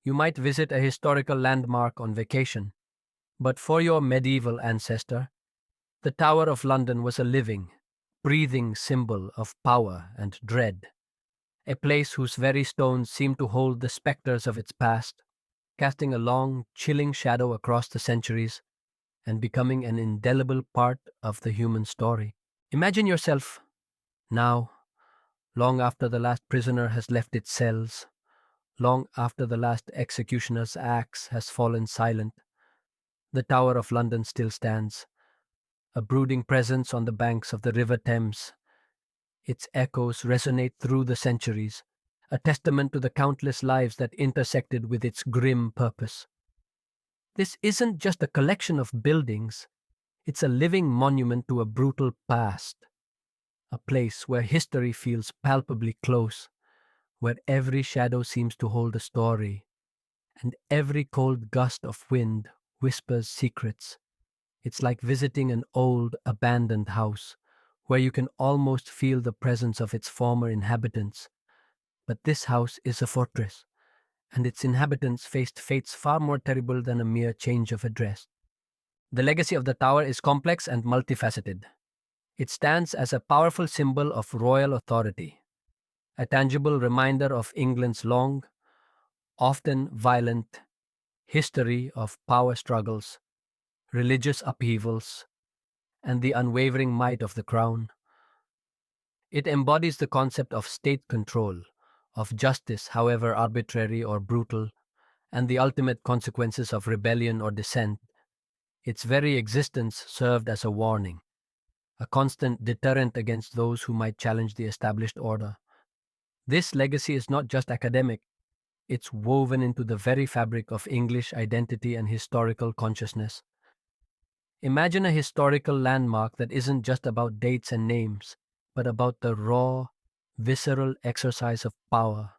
You might visit a historical landmark on vacation, but for your medieval ancestor, the Tower of London was a living, breathing symbol of power and dread, a place whose very stones seemed to hold the specters of its past, casting a long, chilling shadow across the centuries and becoming an indelible part of the human story. Imagine yourself now, long after the last prisoner has left its cells, long after the last executioner's axe has fallen silent, the Tower of London still stands, a brooding presence on the banks of the River Thames. Its echoes resonate through the centuries, a testament to the countless lives that intersected with its grim purpose. This isn't just a collection of buildings, it's a living monument to a brutal past, a place where history feels palpably close, where every shadow seems to hold a story, and every cold gust of wind whispers secrets. It's like visiting an old, abandoned house, where you can almost feel the presence of its former inhabitants. But this house is a fortress, and its inhabitants faced fates far more terrible than a mere change of address. The legacy of the tower is complex and multifaceted. It stands as a powerful symbol of royal authority, a tangible reminder of England's long, often violent, history of power struggles, religious upheavals, and the unwavering might of the crown. It embodies the concept of state control, of justice, however arbitrary or brutal, and the ultimate consequences of rebellion or dissent. Its very existence served as a warning, a constant deterrent against those who might challenge the established order. This legacy is not just academic, it's woven into the very fabric of English identity and historical consciousness. Imagine a historical landmark that isn't just about dates and names, but about the raw, visceral exercise of power,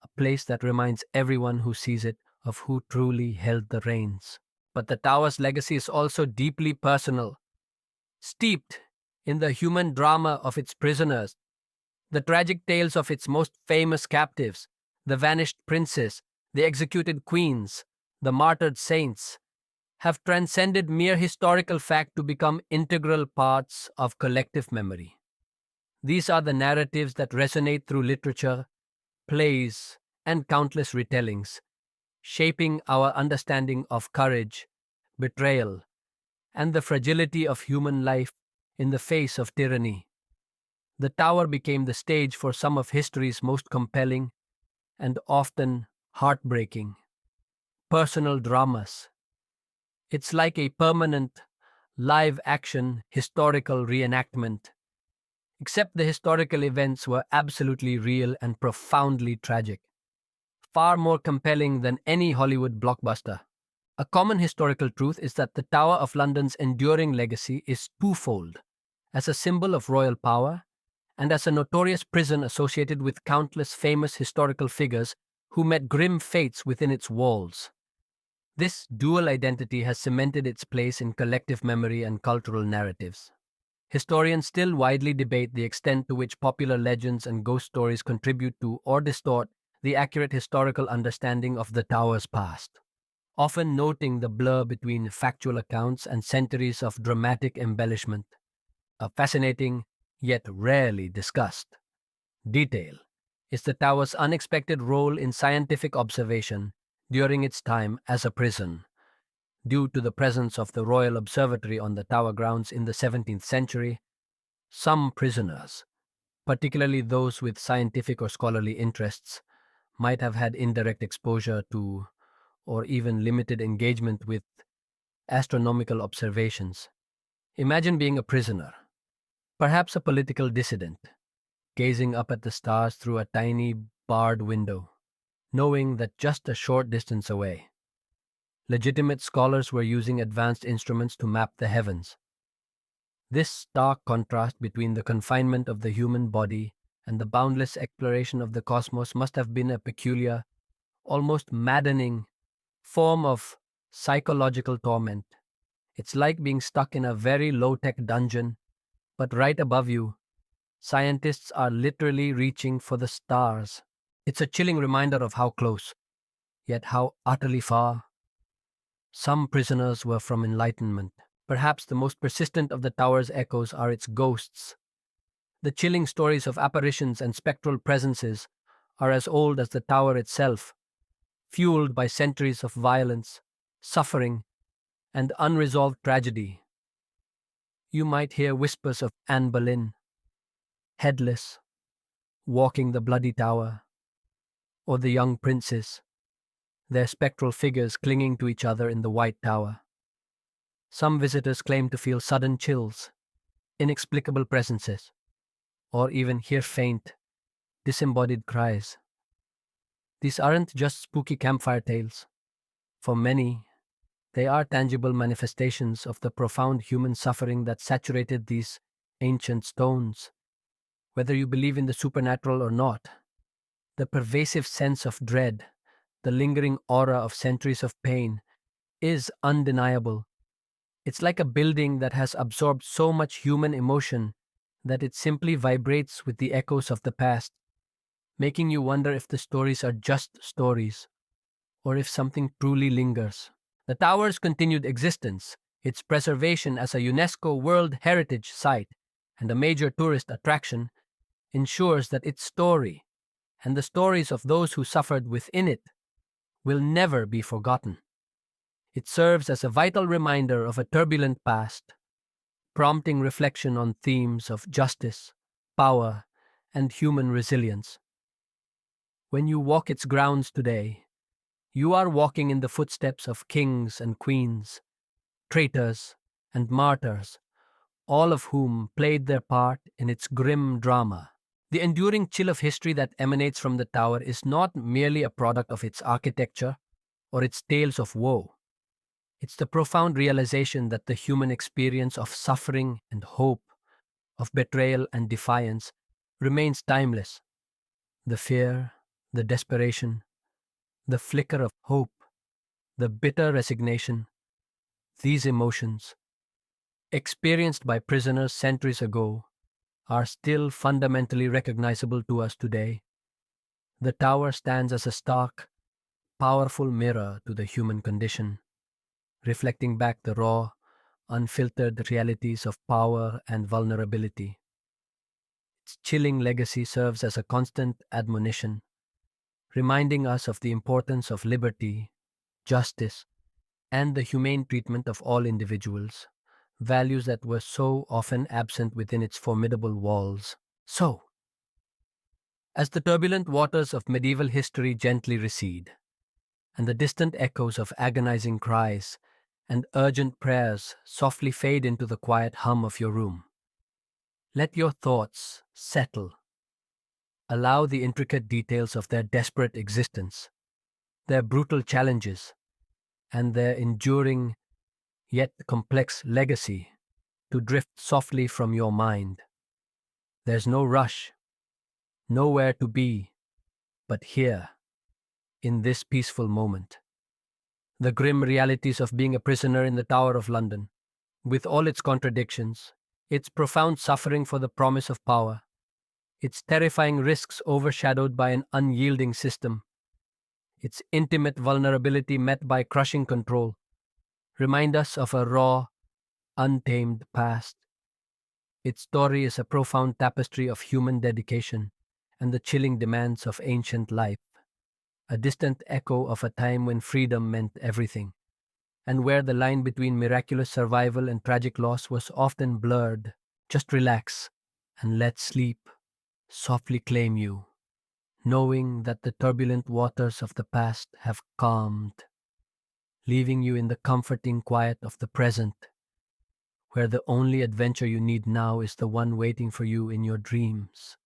a place that reminds everyone who sees it of who truly held the reins. But the tower's legacy is also deeply personal, steeped in the human drama of its prisoners, the tragic tales of its most famous captives, the vanished princes, the executed queens, the martyred saints, have transcended mere historical fact to become integral parts of collective memory. These are the narratives that resonate through literature, plays, and countless retellings, shaping our understanding of courage, betrayal, and the fragility of human life in the face of tyranny. The tower became the stage for some of history's most compelling and often heartbreaking personal dramas. It's like a permanent, live action historical reenactment, except the historical events were absolutely real and profoundly tragic, far more compelling than any Hollywood blockbuster. A common historical truth is that the Tower of London's enduring legacy is twofold: as a symbol of royal power and as a notorious prison associated with countless famous historical figures who met grim fates within its walls. This dual identity has cemented its place in collective memory and cultural narratives. Historians still widely debate the extent to which popular legends and ghost stories contribute to or distort the accurate historical understanding of the tower's past, often noting the blur between factual accounts and centuries of dramatic embellishment. A fascinating, yet rarely discussed, detail is the tower's unexpected role in scientific observation during its time as a prison. Due to the presence of the Royal Observatory on the tower grounds in the 17th century, some prisoners, particularly those with scientific or scholarly interests, might have had indirect exposure to or even limited engagement with astronomical observations. Imagine being a prisoner, perhaps a political dissident, gazing up at the stars through a tiny barred window, knowing that just a short distance away, legitimate scholars were using advanced instruments to map the heavens. This stark contrast between the confinement of the human body and the boundless exploration of the cosmos must have been a peculiar, almost maddening form of psychological torment. It's like being stuck in a very low tech dungeon, but right above you, Scientists are literally reaching for the stars. It's a chilling reminder of how close, yet how utterly far, some prisoners were from enlightenment. Perhaps the most persistent of the tower's echoes are its ghosts. The chilling stories of apparitions and spectral presences are as old as the tower itself, fueled by centuries of violence, suffering, and unresolved tragedy. You might hear whispers of Anne Boleyn, headless, walking the bloody tower, or the young princes, their spectral figures clinging to each other in the White Tower. Some visitors claim to feel sudden chills, inexplicable presences, or even hear faint, disembodied cries. These aren't just spooky campfire tales. For many, they are tangible manifestations of the profound human suffering that saturated these ancient stones. Whether you believe in the supernatural or not, the pervasive sense of dread, the lingering aura of centuries of pain, is undeniable. It's like a building that has absorbed so much human emotion that it simply vibrates with the echoes of the past, making you wonder if the stories are just stories or if something truly lingers. The tower's continued existence, its preservation as a UNESCO World Heritage Site and a major tourist attraction, ensures that its story and the stories of those who suffered within it will never be forgotten. It serves as a vital reminder of a turbulent past, prompting reflection on themes of justice, power, and human resilience. When you walk its grounds today, you are walking in the footsteps of kings and queens, traitors and martyrs, all of whom played their part in its grim drama. The enduring chill of history that emanates from the tower is not merely a product of its architecture or its tales of woe. It's the profound realization that the human experience of suffering and hope, of betrayal and defiance, remains timeless. The fear, the desperation, the flicker of hope, the bitter resignation, these emotions, experienced by prisoners centuries ago, are still fundamentally recognizable to us today. The tower stands as a stark, powerful mirror to the human condition, reflecting back the raw, unfiltered realities of power and vulnerability. Its chilling legacy serves as a constant admonition, reminding us of the importance of liberty, justice, and the humane treatment of all individuals, values that were so often absent within its formidable walls. So, as the turbulent waters of medieval history gently recede, and the distant echoes of agonizing cries and urgent prayers softly fade into the quiet hum of your room, let your thoughts settle. Allow the intricate details of their desperate existence, their brutal challenges, and their enduring yet complex legacy to drift softly from your mind. There's no rush, nowhere to be, but here, in this peaceful moment. The grim realities of being a prisoner in the Tower of London, with all its contradictions, its profound suffering for the promise of power, its terrifying risks overshadowed by an unyielding system, its intimate vulnerability met by crushing control, remind us of a raw, untamed past. Its story is a profound tapestry of human dedication and the chilling demands of ancient life, a distant echo of a time when freedom meant everything, and where the line between miraculous survival and tragic loss was often blurred. Just relax and let sleep softly claim you, knowing that the turbulent waters of the past have calmed, leaving you in the comforting quiet of the present, where the only adventure you need now is the one waiting for you in your dreams.